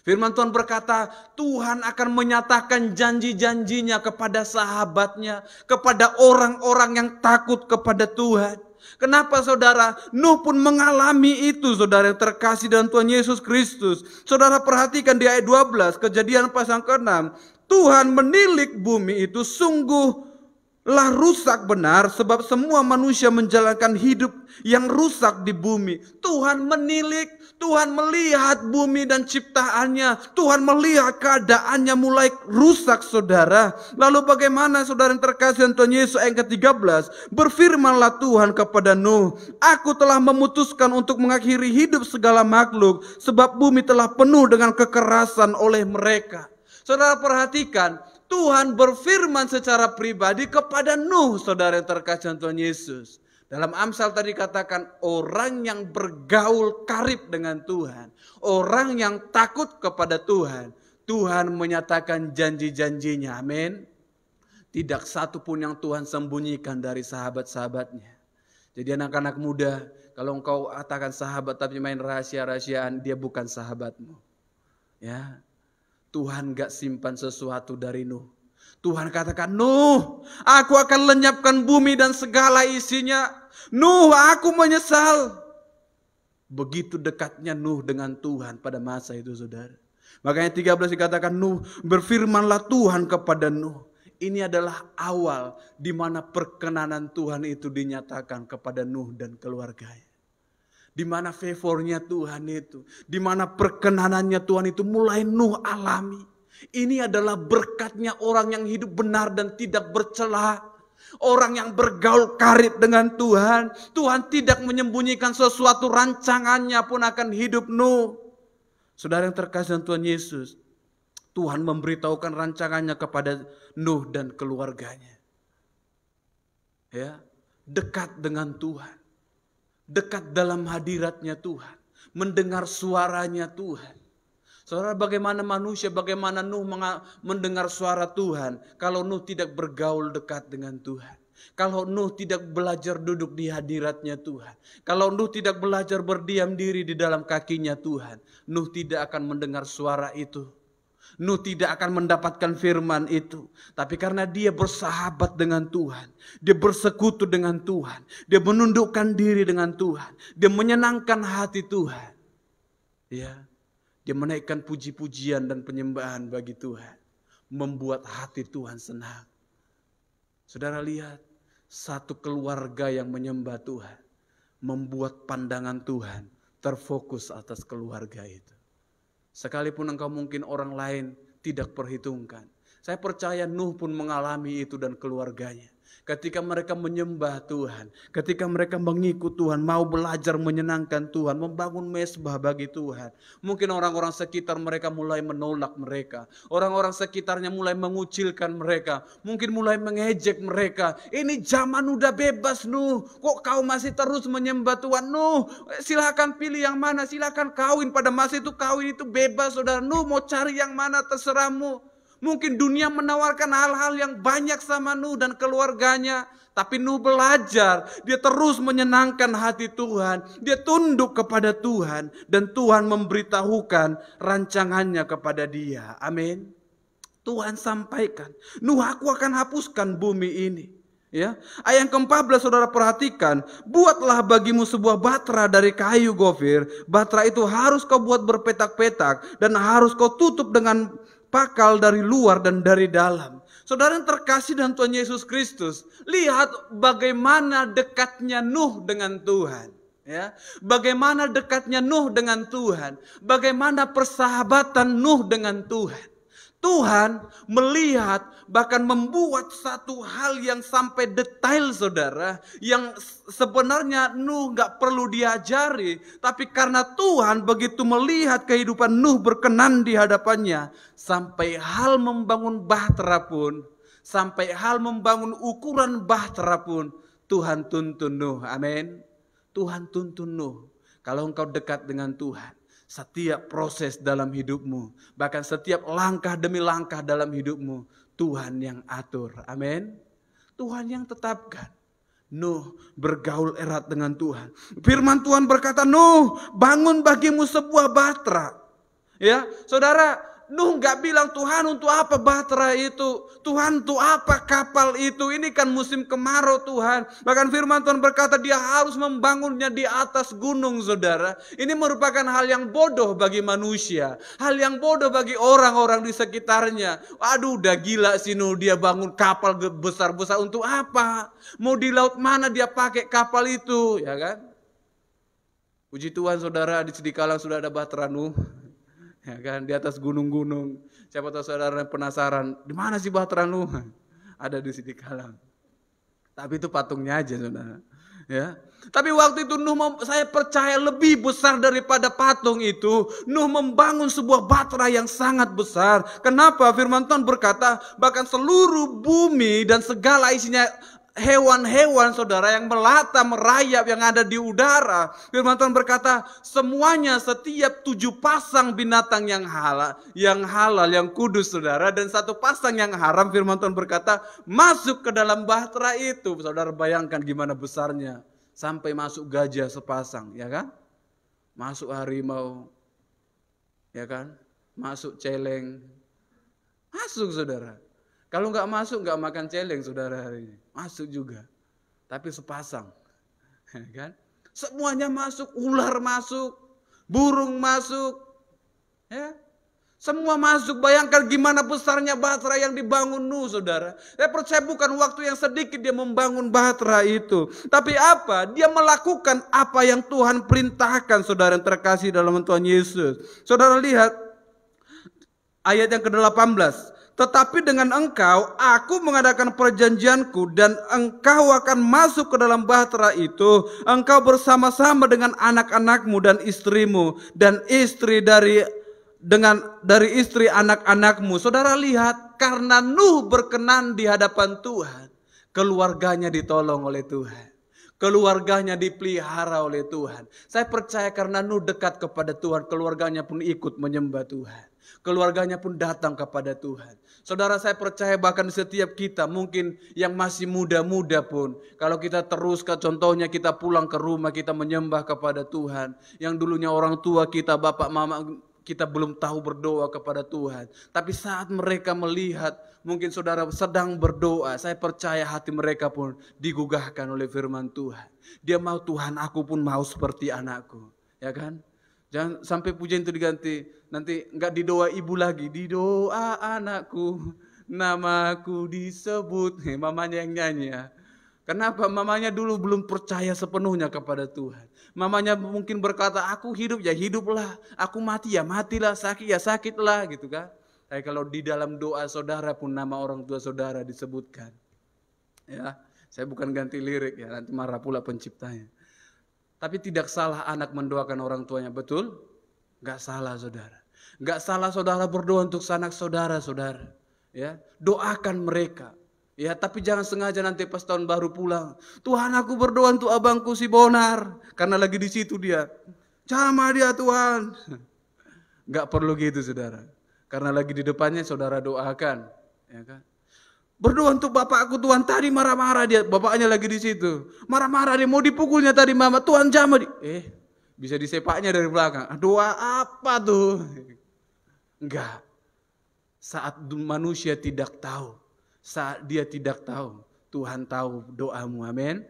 [SPEAKER 1] Firman Tuhan berkata, Tuhan akan menyatakan janji-janjinya kepada sahabatnya, kepada orang-orang yang takut kepada Tuhan. Kenapa, saudara? Nuh pun mengalami itu, saudara yang terkasih dalam Tuhan Yesus Kristus. Saudara perhatikan di ayat 12, Kejadian pasal ke-6. Tuhan menilik bumi itu sungguhlah rusak benar, sebab semua manusia menjalankan hidup yang rusak di bumi. Tuhan menilik, Tuhan melihat bumi dan ciptaannya. Tuhan melihat keadaannya mulai rusak, saudara. Lalu bagaimana, saudara yang terkasih Tuhan Yesus, ayat ke-13. Berfirmanlah Tuhan kepada Nuh, aku telah memutuskan untuk mengakhiri hidup segala makhluk, sebab bumi telah penuh dengan kekerasan oleh mereka. Saudara perhatikan, Tuhan berfirman secara pribadi kepada Nuh, saudara yang terkasih Tuhan Yesus. Dalam Amsal tadi katakan, orang yang bergaul karib dengan Tuhan, orang yang takut kepada Tuhan, Tuhan menyatakan janji-janjinya. Amin. Tidak satu pun yang Tuhan sembunyikan dari sahabat-sahabatnya. Jadi anak-anak muda, kalau engkau katakan sahabat tapi main rahasia-rahasiaan, dia bukan sahabatmu. Ya, Tuhan gak simpan sesuatu dari Nuh. Tuhan katakan, Nuh, aku akan lenyapkan bumi dan segala isinya. Nuh, aku menyesal. Begitu dekatnya Nuh dengan Tuhan pada masa itu, saudara. Makanya 13 dikatakan, Nuh, berfirmanlah Tuhan kepada Nuh. Ini adalah awal di mana perkenanan Tuhan itu dinyatakan kepada Nuh dan keluarganya. Di mana favornya Tuhan itu, di mana perkenanannya Tuhan itu mulai Nuh alami. Ini adalah berkatnya orang yang hidup benar dan tidak bercela. Orang yang bergaul karib dengan Tuhan. Tuhan tidak menyembunyikan sesuatu, rancangannya pun akan hidup Nuh. Saudara yang terkasih Tuhan Yesus, Tuhan memberitahukan rancangannya kepada Nuh dan keluarganya. Ya, dekat dengan Tuhan. Dekat dalam hadiratnya Tuhan. Mendengar suaranya Tuhan. Saudara, bagaimana manusia, bagaimana Nuh mendengar suara Tuhan kalau Nuh tidak bergaul dekat dengan Tuhan. Kalau Nuh tidak belajar duduk di hadiratnya Tuhan. Kalau Nuh tidak belajar berdiam diri di dalam kakinya Tuhan. Nuh tidak akan mendengar suara itu. Nuh tidak akan mendapatkan firman itu. Tapi karena dia bersahabat dengan Tuhan. Dia bersekutu dengan Tuhan. Dia menundukkan diri dengan Tuhan. Dia menyenangkan hati Tuhan. Ya. Dia menaikkan puji-pujian dan penyembahan bagi Tuhan. Membuat hati Tuhan senang. Saudara lihat, satu keluarga yang menyembah Tuhan. Membuat pandangan Tuhan terfokus atas keluarga itu. Sekalipun engkau mungkin orang lain tidak perhitungkan. Saya percaya Nuh pun mengalami itu dan keluarganya. Ketika mereka menyembah Tuhan, ketika mereka mengikut Tuhan, mau belajar menyenangkan Tuhan, membangun mezbah bagi Tuhan. Mungkin orang-orang sekitar mereka mulai menolak mereka. Orang-orang sekitarnya mulai mengucilkan mereka. Mungkin mulai mengejek mereka. Ini zaman udah bebas Nuh. Kok kau masih terus menyembah Tuhan? Nuh, silakan pilih yang mana. Silakan kawin. Pada masa itu kawin itu bebas saudara. Nuh mau cari yang mana terserahmu. Mungkin dunia menawarkan hal-hal yang banyak sama Nuh dan keluarganya. Tapi Nuh belajar. Dia terus menyenangkan hati Tuhan. Dia tunduk kepada Tuhan. Dan Tuhan memberitahukan rancangannya kepada dia. Amin. Tuhan sampaikan. Nuh, aku akan hapuskan bumi ini. Ya, ayat yang ke-14 saudara perhatikan. Buatlah bagimu sebuah batra dari kayu gofir. Batra itu harus kau buat berpetak-petak. Dan harus kau tutup dengan pakal dari luar dan dari dalam. Saudara yang terkasih dalam Tuhan Yesus Kristus, lihat bagaimana dekatnya Nuh dengan Tuhan. Ya, bagaimana dekatnya Nuh dengan Tuhan. Bagaimana persahabatan Nuh dengan Tuhan. Tuhan melihat bahkan membuat satu hal yang sampai detail saudara. Yang sebenarnya Nuh gak perlu diajari. Tapi karena Tuhan begitu melihat kehidupan Nuh berkenan di hadapannya. Sampai hal membangun bahtera pun. Sampai hal membangun ukuran bahtera pun. Tuhan tuntun Nuh. Amin. Tuhan tuntun Nuh. Kalau engkau dekat dengan Tuhan. Setiap proses dalam hidupmu, bahkan setiap langkah demi langkah dalam hidupmu, Tuhan yang atur. Amin. Tuhan yang tetapkan. Nuh bergaul erat dengan Tuhan. Firman Tuhan berkata, Nuh, bangun bagimu sebuah batra. Ya, saudara, Nuh gak bilang Tuhan untuk apa bahtera itu. Tuhan untuk apa kapal itu. Ini kan musim kemarau Tuhan. Bahkan firman Tuhan berkata dia harus membangunnya di atas gunung saudara. Ini merupakan hal yang bodoh bagi manusia. Hal yang bodoh bagi orang-orang di sekitarnya. Aduh udah gila sih Nuh, dia bangun kapal besar-besar untuk apa. Mau di laut mana dia pakai kapal itu. Ya kan. Puji Tuhan saudara, di Sidikalang sudah ada bahtera Nuh. Ya kan, di atas gunung-gunung. Siapa tahu saudara penasaran, di mana sih bahtera Nuh? Ada di Sidikalang. Tapi itu patungnya aja saudara. Ya. Tapi waktu itu Nuh, saya percaya lebih besar daripada patung itu. Nuh membangun sebuah bahtera yang sangat besar. Kenapa? Firman Tuhan berkata, bahkan seluruh bumi dan segala isinya, hewan-hewan saudara yang melata merayap yang ada di udara. Firman Tuhan berkata semuanya, setiap 7 pasang binatang yang halal, yang kudus saudara, dan 1 pasang yang haram, firman Tuhan berkata masuk ke dalam bahtera itu. Saudara bayangkan gimana besarnya. Sampai masuk gajah sepasang, ya kan? Masuk harimau, ya kan? Masuk celeng. Masuk saudara. Kalau nggak masuk, nggak makan celeng saudara hari ini. Masuk juga. Tapi sepasang. Kan? Semuanya masuk. Ular masuk. Burung masuk. Ya. Semua masuk. Bayangkan gimana besarnya bahtera yang dibangun Nuh saudara. Saya percaya bukan waktu yang sedikit dia membangun bahtera itu. Tapi apa? Dia melakukan apa yang Tuhan perintahkan saudara yang terkasih dalam Tuhan Yesus. Saudara lihat. Ayat yang ke-18. Tetapi dengan engkau, aku mengadakan perjanjianku dan engkau akan masuk ke dalam bahtera itu. Engkau bersama-sama dengan anak-anakmu dan istrimu dan istri dari istri anak-anakmu. Saudara lihat, karena Nuh berkenan di hadapan Tuhan, keluarganya ditolong oleh Tuhan. Keluarganya dipelihara oleh Tuhan. Saya percaya karena Nuh dekat kepada Tuhan, keluarganya pun ikut menyembah Tuhan. Keluarganya pun datang kepada Tuhan. Saudara, saya percaya bahkan setiap kita, mungkin yang masih muda-muda pun, kalau kita terus, contohnya kita pulang ke rumah, kita menyembah kepada Tuhan. Yang dulunya orang tua kita, bapak, mama, kita belum tahu berdoa kepada Tuhan. Tapi saat mereka melihat, mungkin saudara sedang berdoa, saya percaya hati mereka pun digugahkan oleh firman Tuhan. Dia mau, Tuhan, aku pun mau seperti anakku. Ya kan? Jangan sampai pujian itu diganti, nanti enggak di doa ibu lagi, di doa anakku, namaku disebut. Mamanya yang nyanyi ya. Kenapa? Mamanya dulu belum percaya sepenuhnya kepada Tuhan. Mamanya mungkin berkata, aku hidup ya hiduplah, aku mati ya matilah, sakit ya sakitlah gitu kan. Tapi kalau di dalam doa saudara pun nama orang tua saudara disebutkan. Ya, saya bukan ganti lirik ya, nanti marah pula penciptanya. Tapi tidak salah anak mendoakan orang tuanya, betul? Gak salah saudara. Gak salah saudara berdoa untuk sanak saudara-saudara. Ya, doakan mereka. Ya, tapi jangan sengaja nanti pas tahun baru pulang. Tuhan, aku berdoa untuk abangku si Bonar, karena lagi di situ dia. Jamah dia Tuhan. Gak perlu gitu saudara. Karena lagi di depannya saudara doakan. Ya kan? Berdoa untuk bapakku, Tuhan, tadi marah-marah dia, bapaknya lagi di situ. Marah-marah dia, mau dipukulnya tadi mama, Tuhan jamah. Bisa disepaknya dari belakang. Doa apa tuh? Enggak. Saat manusia tidak tahu, saat dia tidak tahu, Tuhan tahu doamu, amin.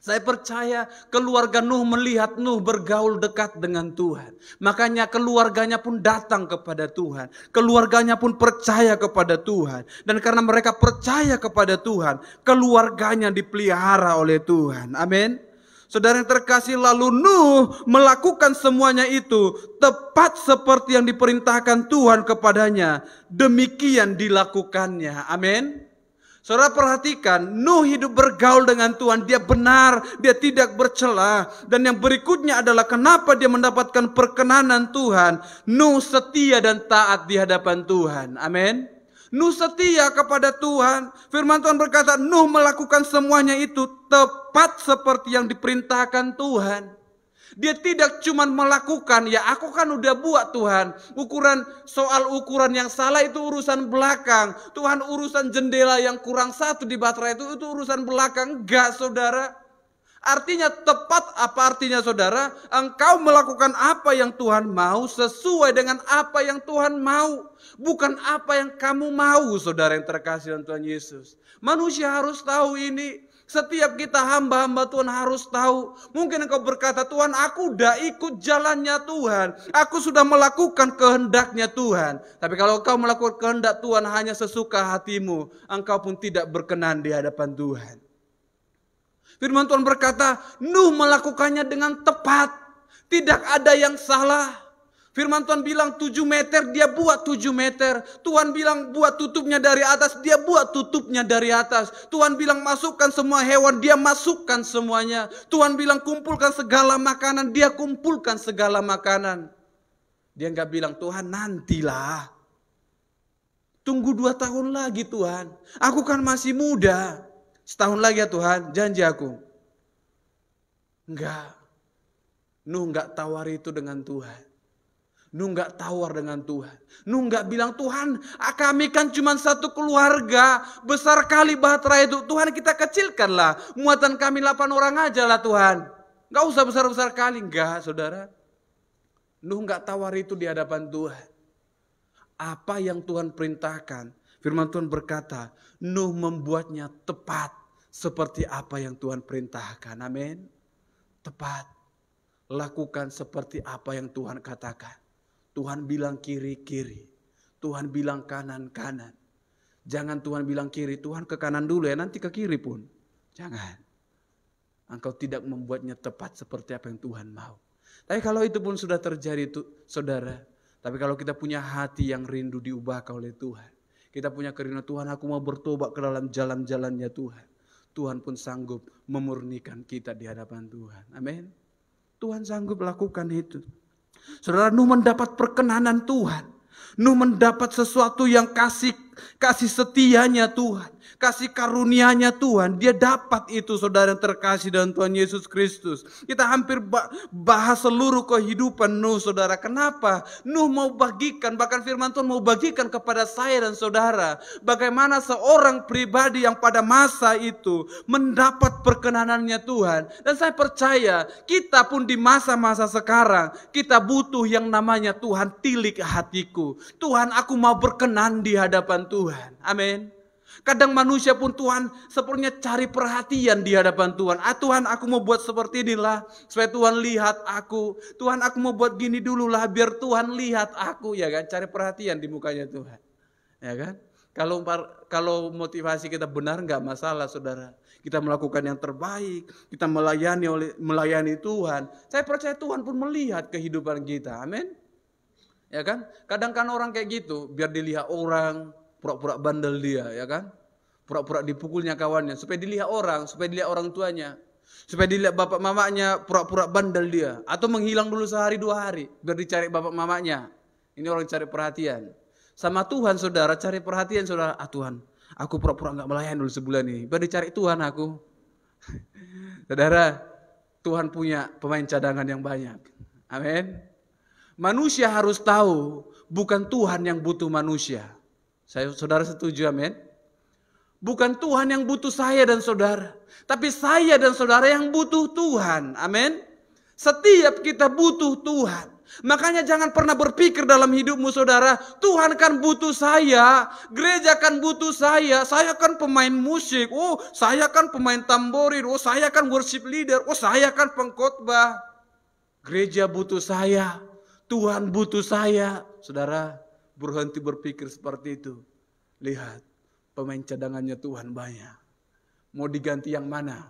[SPEAKER 1] Saya percaya keluarga Nuh melihat Nuh bergaul dekat dengan Tuhan. Makanya keluarganya pun datang kepada Tuhan. Keluarganya pun percaya kepada Tuhan. Dan karena mereka percaya kepada Tuhan, keluarganya dipelihara oleh Tuhan. Amin. Saudara yang terkasih, lalu Nuh melakukan semuanya itu tepat seperti yang diperintahkan Tuhan kepadanya. Demikian dilakukannya. Amin. Saudara perhatikan, Nuh hidup bergaul dengan Tuhan, dia benar, dia tidak bercela. Dan yang berikutnya adalah kenapa dia mendapatkan perkenanan Tuhan. Nuh setia dan taat di hadapan Tuhan. Amin. Nuh setia kepada Tuhan. Firman Tuhan berkata, Nuh melakukan semuanya itu tepat seperti yang diperintahkan Tuhan. Dia tidak cuma melakukan, ya aku kan udah buat Tuhan. Soal ukuran yang salah itu urusan belakang. Tuhan, urusan jendela yang kurang satu di baterai itu urusan belakang. Enggak saudara. Artinya tepat, apa artinya saudara? Engkau melakukan apa yang Tuhan mau sesuai dengan apa yang Tuhan mau. Bukan apa yang kamu mau, saudara yang terkasih dalam Tuhan Yesus. Manusia harus tahu ini. Setiap kita hamba-hamba Tuhan harus tahu. Mungkin engkau berkata, Tuhan, aku udah ikut jalannya Tuhan. Aku sudah melakukan kehendaknya Tuhan. Tapi kalau engkau melakukan kehendak Tuhan hanya sesuka hatimu, engkau pun tidak berkenan di hadapan Tuhan. Firman Tuhan berkata, Nuh melakukannya dengan tepat. Tidak ada yang salah. Firman Tuhan bilang 7 meter, dia buat 7 meter. Tuhan bilang buat tutupnya dari atas, dia buat tutupnya dari atas. Tuhan bilang masukkan semua hewan, dia masukkan semuanya. Tuhan bilang kumpulkan segala makanan, dia kumpulkan segala makanan. Dia enggak bilang, Tuhan nantilah. Tunggu 2 tahun lagi Tuhan. Aku kan masih muda. Setahun lagi ya Tuhan, janji aku. Enggak. Nuh enggak tawar itu dengan Tuhan. Nuh enggak tawar dengan Tuhan. Nuh enggak bilang, Tuhan, kami kan cuma satu keluarga. Besar kali bahtera itu. Tuhan, kita kecilkanlah. Muatan kami 8 orang aja lah Tuhan. Enggak usah besar-besar kali. Enggak saudara. Nuh enggak tawar itu di hadapan Tuhan. Apa yang Tuhan perintahkan. Firman Tuhan berkata, Nuh membuatnya tepat. Seperti apa yang Tuhan perintahkan. Amin. Tepat. Lakukan seperti apa yang Tuhan katakan. Tuhan bilang kiri-kiri. Tuhan bilang kanan-kanan. Jangan Tuhan bilang kiri, Tuhan ke kanan dulu ya, nanti ke kiri pun. Jangan. Engkau tidak membuatnya tepat seperti apa yang Tuhan mau. Tapi kalau itu pun sudah terjadi saudara. Tapi kalau kita punya hati yang rindu diubahkan oleh Tuhan. Kita punya kerinduan, Tuhan aku mau bertobat ke dalam jalan-jalannya Tuhan. Tuhan pun sanggup memurnikan kita di hadapan Tuhan. Amin. Tuhan sanggup lakukan itu. Saudara, Nuh mendapat perkenanan Tuhan. Nuh mendapat sesuatu yang kasih setianya Tuhan. kasih karunia-Nya Tuhan, dia dapat itu saudara yang terkasih dalam Tuhan Yesus Kristus. Kita hampir bahas seluruh kehidupan Nuh saudara. Kenapa? Nuh mau bagikan, bahkan firman Tuhan mau bagikan kepada saya dan saudara, bagaimana seorang pribadi yang pada masa itu mendapat perkenanannya Tuhan. Dan saya percaya kita pun di masa-masa sekarang, kita butuh yang namanya Tuhan tilik hatiku. Tuhan, aku mau berkenan di hadapan Tuhan. Amin. Kadang manusia pun Tuhan sepertinya cari perhatian di hadapan Tuhan. Tuhan, aku mau buat seperti inilah supaya Tuhan lihat aku. Tuhan, aku mau buat gini dulu lah biar Tuhan lihat aku, ya kan? Cari perhatian di mukanya Tuhan. Ya kan? Kalau motivasi kita benar nggak masalah saudara. Kita melakukan yang terbaik, kita melayani Tuhan. Saya percaya Tuhan pun melihat kehidupan kita. Amin. Ya kan? Kadang kan orang kayak gitu, biar dilihat orang, pura-pura bandel dia, ya kan? Pura-pura dipukulnya kawannya, supaya dilihat orang tuanya, supaya dilihat bapak mamanya, pura-pura bandel dia, atau menghilang dulu sehari 2 hari, biar dicari bapak mamanya. Ini orang cari perhatian. Sama Tuhan saudara, cari perhatian saudara. Tuhan, aku pura-pura nggak melayani dulu sebulan ini, biar dicari Tuhan aku. Saudara, Tuhan punya pemain cadangan yang banyak. Amin. Manusia harus tahu, bukan Tuhan yang butuh manusia. Saudara setuju, amin? Bukan Tuhan yang butuh saya dan saudara, tapi saya dan saudara yang butuh Tuhan, amin? Setiap kita butuh Tuhan. Makanya jangan pernah berpikir dalam hidupmu saudara, Tuhan kan butuh saya, gereja kan butuh saya kan pemain musik, saya kan pemain tamborin, saya kan worship leader, saya kan pengkhotbah. Gereja butuh saya, Tuhan butuh saya. Saudara, berhenti berpikir seperti itu. Lihat, pemain cadangannya Tuhan banyak. Mau diganti yang mana?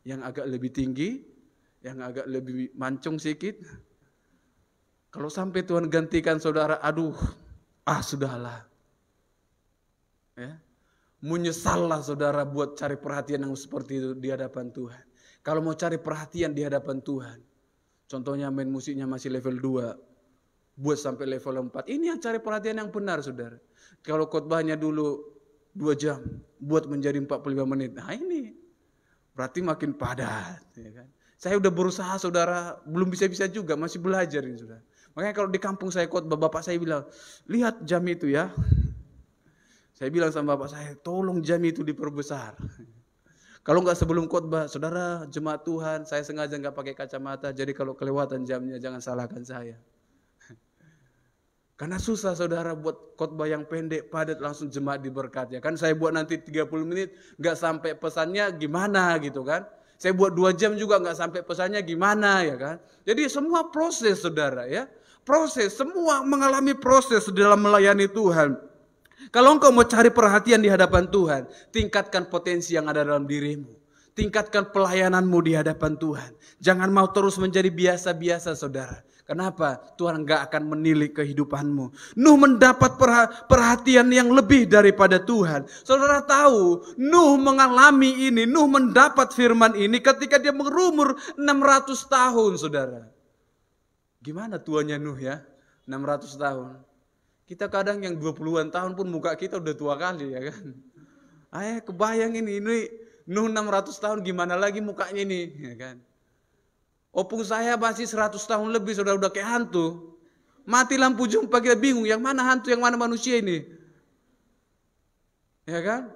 [SPEAKER 1] Yang agak lebih tinggi? Yang agak lebih mancung sedikit? Kalau sampai Tuhan gantikan saudara, sudahlah. Ya. Menyesallah saudara buat cari perhatian yang seperti itu di hadapan Tuhan. Kalau mau cari perhatian di hadapan Tuhan, contohnya main musiknya masih level 2, buat sampai level 4. Ini yang cari perhatian yang benar saudara. Kalau khotbahnya dulu 2 jam, buat menjadi 45 menit. Nah ini berarti makin padat. Ya kan? Saya udah berusaha saudara, belum bisa-bisa juga, masih belajar ini saudara. Makanya kalau di kampung saya khotbah, bapak saya bilang, lihat jam itu ya. Saya bilang sama bapak saya, tolong jam itu diperbesar. Kalau nggak sebelum khotbah, saudara jemaat Tuhan, saya sengaja nggak pakai kacamata, jadi kalau kelewatan jamnya jangan salahkan saya. Karena susah saudara buat khotbah yang pendek, padat, langsung jemaat diberkati. Kan saya buat nanti 30 menit, nggak sampai pesannya gimana gitu kan. Saya buat 2 jam juga nggak sampai pesannya gimana ya kan. Jadi semua proses saudara ya. Proses, semua mengalami proses dalam melayani Tuhan. Kalau engkau mau cari perhatian di hadapan Tuhan, tingkatkan potensi yang ada dalam dirimu. Tingkatkan pelayananmu di hadapan Tuhan. Jangan mau terus menjadi biasa-biasa saudara. Kenapa? Tuhan enggak akan menilik kehidupanmu. Nuh mendapat perhatian yang lebih daripada Tuhan. Saudara tahu, Nuh mengalami ini, Nuh mendapat firman ini ketika dia berumur 600 tahun saudara. Gimana tuanya Nuh ya? 600 tahun. Kita kadang yang 20-an tahun pun muka kita udah tua kali ya kan. Kebayang ini Nuh 600 tahun gimana lagi mukanya ini ya kan. Opung saya masih 100 tahun lebih saudara, udah kayak hantu. Mati lampu jumpa kita bingung yang mana hantu yang mana manusia ini. Ya kan?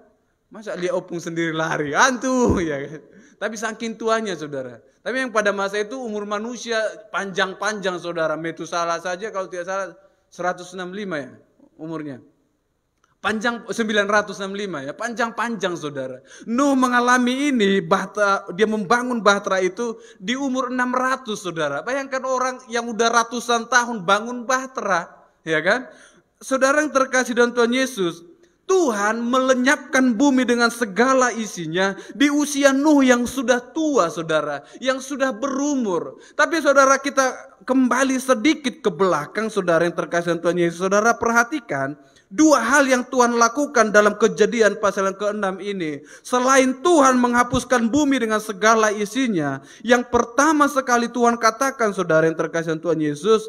[SPEAKER 1] Masa dia opung sendiri lari, hantu ya kan. Tapi saking tuanya saudara. Tapi yang pada masa itu umur manusia panjang-panjang saudara. Metusalah saja kalau tidak salah 165 ya umurnya. Panjang 965 ya, panjang-panjang saudara. Nuh mengalami ini, dia membangun bahtera itu di umur 600 saudara. Bayangkan orang yang udah ratusan tahun bangun bahtera, ya kan? Saudara yang terkasih dalam Tuhan Yesus, Tuhan melenyapkan bumi dengan segala isinya di usia Nuh yang sudah tua saudara, yang sudah berumur. Tapi saudara kita kembali sedikit ke belakang saudara yang terkasih dalam Tuhan Yesus. Saudara perhatikan 2 hal yang Tuhan lakukan dalam Kejadian pasal yang ke-6 ini. Selain Tuhan menghapuskan bumi dengan segala isinya, yang pertama sekali Tuhan katakan saudara yang terkasih dalam Tuhan Yesus,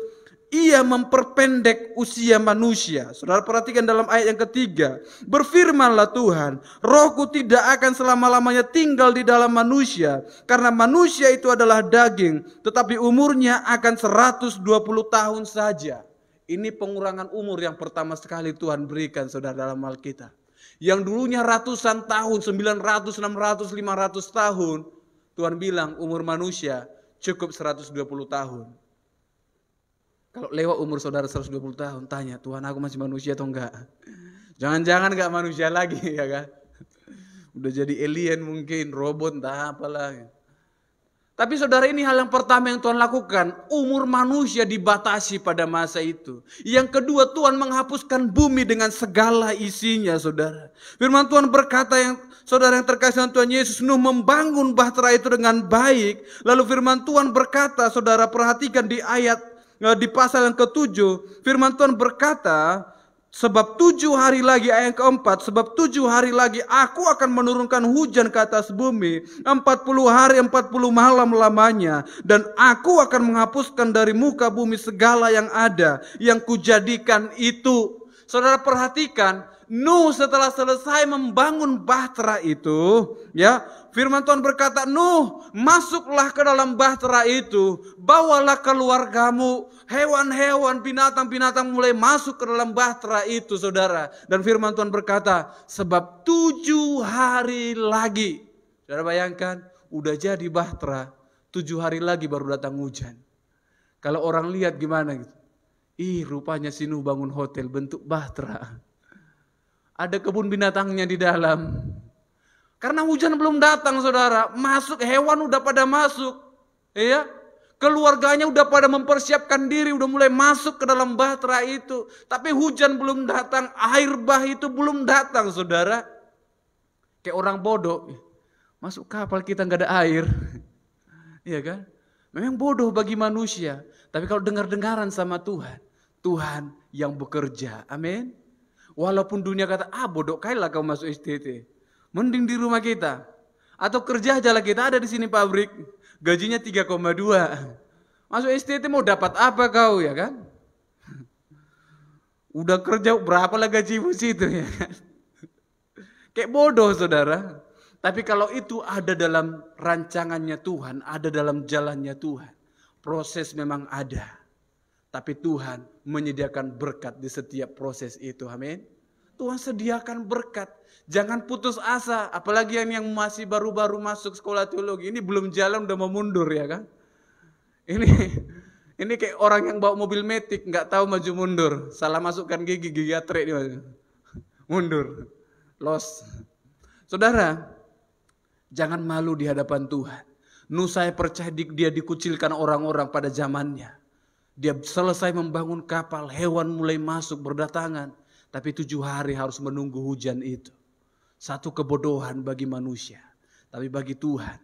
[SPEAKER 1] Ia memperpendek usia manusia. Saudara perhatikan dalam ayat yang ketiga. Berfirmanlah Tuhan, rohku tidak akan selama-lamanya tinggal di dalam manusia. Karena manusia itu adalah daging. Tetapi umurnya akan 120 tahun saja. Ini pengurangan umur yang pertama sekali Tuhan berikan saudara dalam Alkitab. Yang dulunya ratusan tahun, 900, 600, 500 tahun. Tuhan bilang umur manusia cukup 120 tahun. Kalau lewat umur saudara 120 tahun, tanya, Tuhan aku masih manusia atau enggak? Jangan-jangan enggak manusia lagi, ya kan? Udah jadi alien mungkin, robot, entah apalah. Tapi saudara, ini hal yang pertama yang Tuhan lakukan. Umur manusia dibatasi pada masa itu. Yang kedua, Tuhan menghapuskan bumi dengan segala isinya, saudara. Firman Tuhan berkata, saudara yang terkasih dengan Tuhan Yesus, Nuh membangun bahtera itu dengan baik. Lalu firman Tuhan berkata, saudara perhatikan di pasal yang ke-7, firman Tuhan berkata, sebab 7 hari lagi, ayat yang keempat, sebab 7 hari lagi aku akan menurunkan hujan ke atas bumi, 40 hari 40 malam lamanya, dan aku akan menghapuskan dari muka bumi segala yang ada, yang kujadikan itu. Saudara perhatikan, Nuh setelah selesai membangun bahtera itu, ya, firman Tuhan berkata, Nuh, masuklah ke dalam bahtera itu, bawalah keluargamu, hewan-hewan, binatang-binatang mulai masuk ke dalam bahtera itu, saudara. Dan firman Tuhan berkata, sebab 7 hari lagi. Saudara bayangkan, udah jadi bahtera, 7 hari lagi baru datang hujan. Kalau orang lihat gimana gitu? Ih, rupanya si Nuh bangun hotel bentuk bahtera. Ada kebun binatangnya di dalam. Karena hujan belum datang, saudara. Masuk, hewan udah pada masuk. Ya, keluarganya udah pada mempersiapkan diri, udah mulai masuk ke dalam bahtera itu. Tapi hujan belum datang, air bah itu belum datang, saudara. Kayak orang bodoh. Masuk kapal kita nggak ada air. Iya kan? Memang bodoh bagi manusia. Tapi kalau dengar-dengaran sama Tuhan, Tuhan yang bekerja. Amin. Walaupun dunia kata, bodoh kailah kau masuk STT. Mending di rumah kita. Atau kerja aja lah, kita ada di sini pabrik. Gajinya 3,2. Masuk STT mau dapat apa kau, ya kan? Udah kerja berapalah gajimu situ, ya kan? Kayak bodoh, saudara. Tapi kalau itu ada dalam rancangannya Tuhan, ada dalam jalannya Tuhan. Proses memang ada. Tapi Tuhan menyediakan berkat di setiap proses itu. Amin. Tuhan sediakan berkat. Jangan putus asa. Apalagi yang masih baru-baru masuk sekolah teologi. Ini belum jalan udah mau mundur, ya kan. Ini kayak orang yang bawa mobil metik. Nggak tahu maju mundur. Salah masukkan gigi atrek dia. Mundur. Los. Saudara, jangan malu di hadapan Tuhan. Nuh, saya percaya dia dikucilkan orang-orang pada zamannya. Dia selesai membangun kapal, hewan mulai masuk berdatangan. Tapi 7 hari harus menunggu hujan itu. Satu kebodohan bagi manusia. Tapi bagi Tuhan,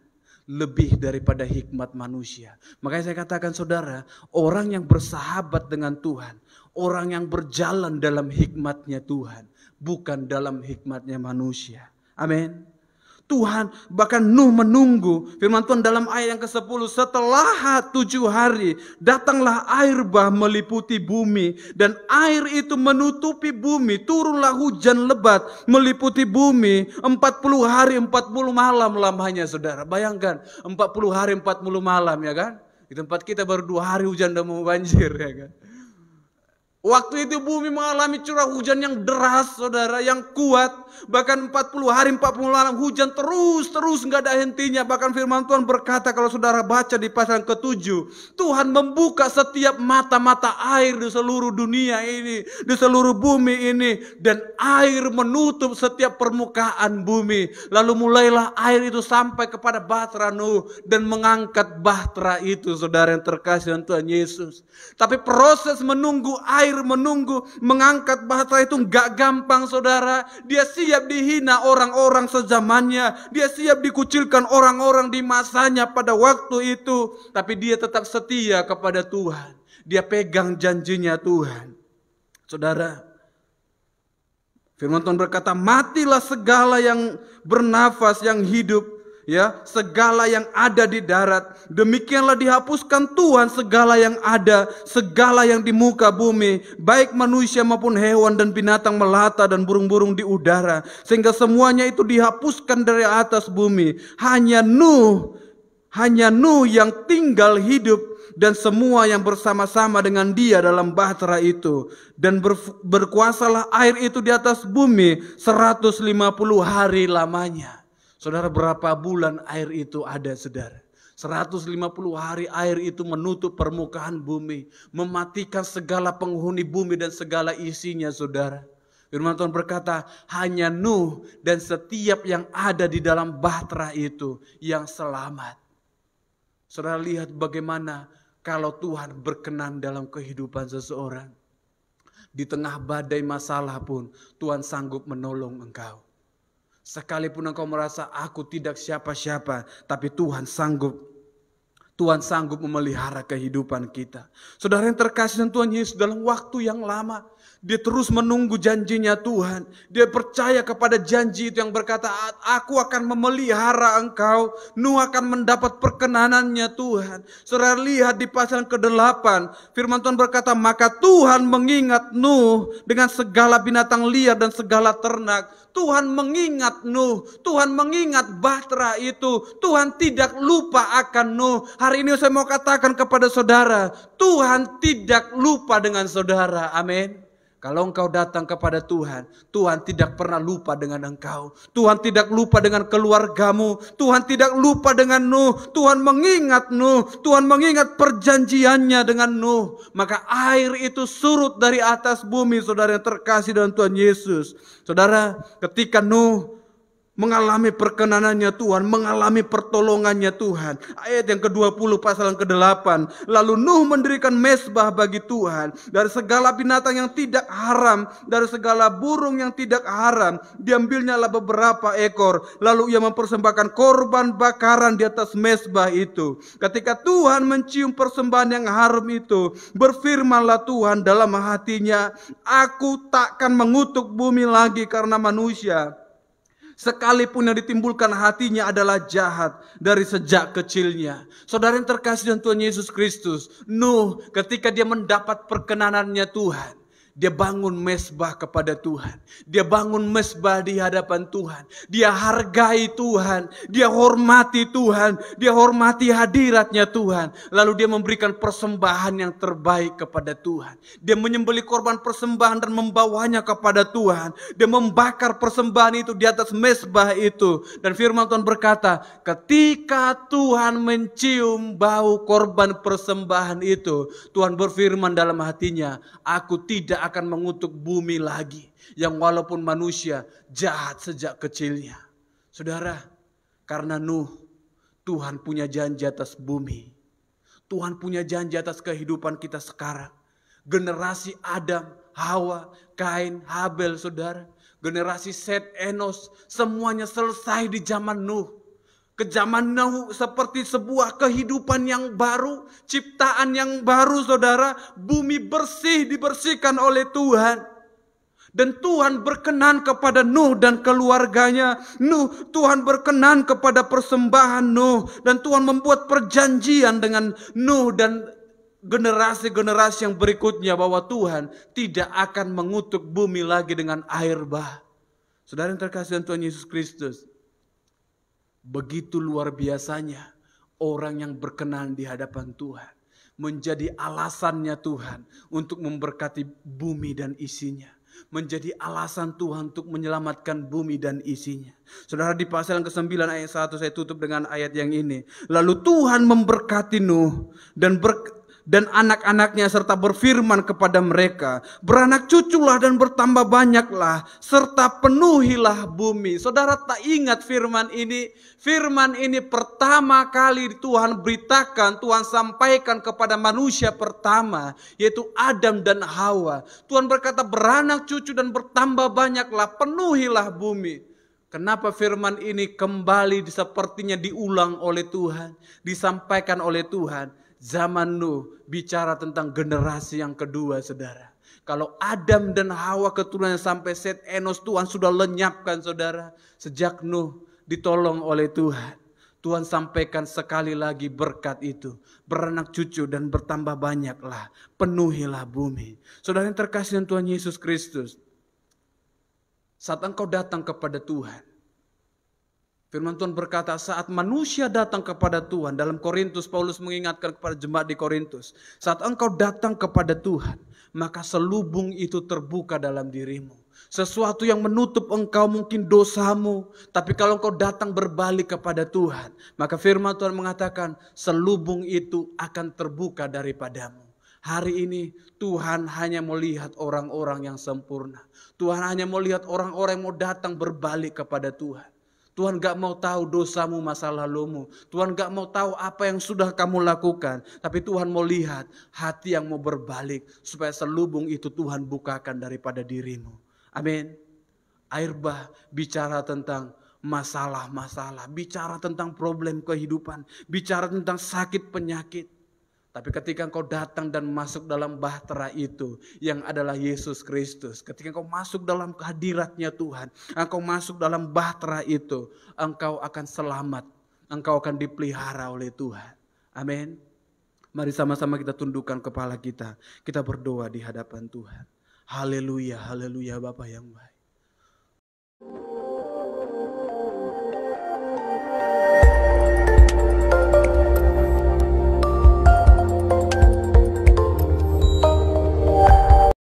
[SPEAKER 1] lebih daripada hikmat manusia. Makanya saya katakan saudara, orang yang bersahabat dengan Tuhan, orang yang berjalan dalam hikmatnya Tuhan, bukan dalam hikmatnya manusia. Amin. Tuhan bahkan Nuh menunggu. Firman Tuhan dalam ayat yang ke-10, setelah 7 hari datanglah air bah meliputi bumi, dan air itu menutupi bumi. Turunlah hujan lebat meliputi bumi 40 hari 40 malam lamanya, saudara. Bayangkan 40 hari 40 malam, ya kan. Di tempat kita baru 2 hari hujan udah mau banjir, ya kan. Waktu itu bumi mengalami curah hujan yang deras, saudara, yang kuat. Bahkan 40 hari 40 malam hujan terus nggak ada hentinya. Bahkan firman Tuhan berkata, kalau saudara baca di pasal ke-7, Tuhan membuka setiap mata-mata air di seluruh dunia ini, di seluruh bumi ini, dan air menutup setiap permukaan bumi. Lalu mulailah air itu sampai kepada bahtera Nuh dan mengangkat bahtera itu, saudara yang terkasih dengan Tuhan Yesus. Tapi proses menunggu air, menunggu mengangkat bahtera itu nggak gampang, saudara. Dia siap dihina orang-orang sezamannya, dia siap dikucilkan orang-orang di masanya pada waktu itu, tapi dia tetap setia kepada Tuhan. Dia pegang janjinya Tuhan. Saudara, firman Tuhan berkata, matilah segala yang bernafas, yang hidup, ya, segala yang ada di darat. Demikianlah dihapuskan Tuhan segala yang ada, segala yang di muka bumi, baik manusia maupun hewan dan binatang melata dan burung-burung di udara, sehingga semuanya itu dihapuskan dari atas bumi. Hanya Nuh yang tinggal hidup dan semua yang bersama-sama dengan dia dalam bahtera itu. Dan berkuasalah air itu di atas bumi 150 hari lamanya. Saudara, berapa bulan air itu ada, saudara? 150 hari air itu menutup permukaan bumi, mematikan segala penghuni bumi dan segala isinya, saudara. Firman Tuhan berkata, hanya Nuh dan setiap yang ada di dalam bahtera itu yang selamat. Saudara, lihat bagaimana kalau Tuhan berkenan dalam kehidupan seseorang. Di tengah badai masalah pun Tuhan sanggup menolong engkau. Sekalipun engkau merasa aku tidak siapa-siapa, tapi Tuhan sanggup memelihara kehidupan kita. Saudara yang terkasih dalam Tuhan Yesus, dalam waktu yang lama dia terus menunggu janjinya Tuhan. Dia percaya kepada janji itu yang berkata, aku akan memelihara engkau. Nuh akan mendapat perkenanannya Tuhan. Saudara lihat di pasal ke-8. Firman Tuhan berkata, maka Tuhan mengingat Nuh dengan segala binatang liar dan segala ternak. Tuhan mengingat Nuh. Tuhan mengingat bahtera itu. Tuhan tidak lupa akan Nuh. Hari ini saya mau katakan kepada saudara, Tuhan tidak lupa dengan saudara. Amin. Kalau engkau datang kepada Tuhan, Tuhan tidak pernah lupa dengan engkau. Tuhan tidak lupa dengan keluargamu. Tuhan tidak lupa dengan Nuh. Tuhan mengingat Nuh. Tuhan mengingat perjanjiannya dengan Nuh. Maka air itu surut dari atas bumi, saudara yang terkasih dalam Tuhan Yesus. Saudara, ketika Nuh mengalami perkenanannya Tuhan, mengalami pertolongannya Tuhan. Ayat yang ke-20 pasal yang ke-8. Lalu Nuh mendirikan mezbah bagi Tuhan. Dari segala binatang yang tidak haram, dari segala burung yang tidak haram, diambilnyalah beberapa ekor. Lalu ia mempersembahkan korban bakaran di atas mezbah itu. Ketika Tuhan mencium persembahan yang harum itu, berfirmanlah Tuhan dalam hatinya, aku takkan mengutuk bumi lagi karena manusia, sekalipun yang ditimbulkan hatinya adalah jahat dari sejak kecilnya. Saudara yang terkasih dalam Tuhan Yesus Kristus, Nuh ketika dia mendapat perkenanannya Tuhan, dia bangun mezbah kepada Tuhan. Dia bangun mezbah di hadapan Tuhan. Dia hargai Tuhan. Dia hormati Tuhan. Dia hormati hadiratnya Tuhan. Lalu dia memberikan persembahan yang terbaik kepada Tuhan. Dia menyembelih korban persembahan dan membawanya kepada Tuhan. Dia membakar persembahan itu di atas mezbah itu. Dan firman Tuhan berkata, ketika Tuhan mencium bau korban persembahan itu, Tuhan berfirman dalam hatinya, aku tidak akan mengutuk bumi lagi, yang walaupun manusia jahat sejak kecilnya. Saudara, karena Nuh, Tuhan punya janji atas bumi. Tuhan punya janji atas kehidupan kita sekarang. Generasi Adam, Hawa, Kain, Habel, saudara. Generasi Set, Enos, semuanya selesai di zaman Nuh. Ke zaman Nuh seperti sebuah kehidupan yang baru, ciptaan yang baru, saudara. Bumi bersih, dibersihkan oleh Tuhan. Dan Tuhan berkenan kepada Nuh dan keluarganya. Tuhan berkenan kepada persembahan Nuh. Dan Tuhan membuat perjanjian dengan Nuh dan generasi-generasi yang berikutnya, bahwa Tuhan tidak akan mengutuk bumi lagi dengan air bah. Saudara yang terkasih dalam Tuhan Yesus Kristus, begitu luar biasanya orang yang berkenan di hadapan Tuhan, menjadi alasannya Tuhan untuk memberkati bumi dan isinya, menjadi alasan Tuhan untuk menyelamatkan bumi dan isinya. Saudara, di pasal yang ke-9 ayat 1 saya tutup dengan ayat yang ini. Lalu Tuhan memberkati Nuh dan anak-anaknya serta berfirman kepada mereka, beranak cuculah dan bertambah banyaklah serta penuhilah bumi. Saudara tak ingat firman ini? Firman ini pertama kali Tuhan beritakan, Tuhan sampaikan kepada manusia pertama, yaitu Adam dan Hawa. Tuhan berkata beranak cucu dan bertambah banyaklah, penuhilah bumi. Kenapa firman ini kembali sepertinya diulang oleh Tuhan, disampaikan oleh Tuhan? Zaman Nuh bicara tentang generasi yang kedua, saudara. Kalau Adam dan Hawa keturunannya sampai Set, Enos, Tuhan sudah lenyapkan, saudara. Sejak Nuh ditolong oleh Tuhan. Tuhan sampaikan sekali lagi berkat itu. Beranak cucu dan bertambah banyaklah. Penuhilah bumi. Saudara yang terkasih dengan Tuhan Yesus Kristus. Saat engkau datang kepada Tuhan. Firman Tuhan berkata saat manusia datang kepada Tuhan. Dalam Korintus Paulus mengingatkan kepada jemaat di Korintus. Saat engkau datang kepada Tuhan. Maka selubung itu terbuka dalam dirimu. Sesuatu yang menutup engkau mungkin dosamu. Tapi kalau engkau datang berbalik kepada Tuhan. Maka firman Tuhan mengatakan selubung itu akan terbuka daripadamu. Hari ini Tuhan hanya melihat orang-orang yang sempurna. Tuhan hanya melihat orang-orang yang mau datang berbalik kepada Tuhan. Tuhan gak mau tahu dosamu masa lalumu. Tuhan gak mau tahu apa yang sudah kamu lakukan. Tapi Tuhan mau lihat hati yang mau berbalik. Supaya selubung itu Tuhan bukakan daripada dirimu. Amin. Air bah bicara tentang masalah-masalah. Bicara tentang problem kehidupan. Bicara tentang sakit penyakit. Tapi ketika engkau datang dan masuk dalam bahtera itu. Yang adalah Yesus Kristus. Ketika engkau masuk dalam kehadiratnya Tuhan. Engkau masuk dalam bahtera itu. Engkau akan selamat. Engkau akan dipelihara oleh Tuhan. Amin. Mari sama-sama kita tundukkan kepala kita. Kita berdoa di hadapan Tuhan. Haleluya, haleluya Bapa yang baik.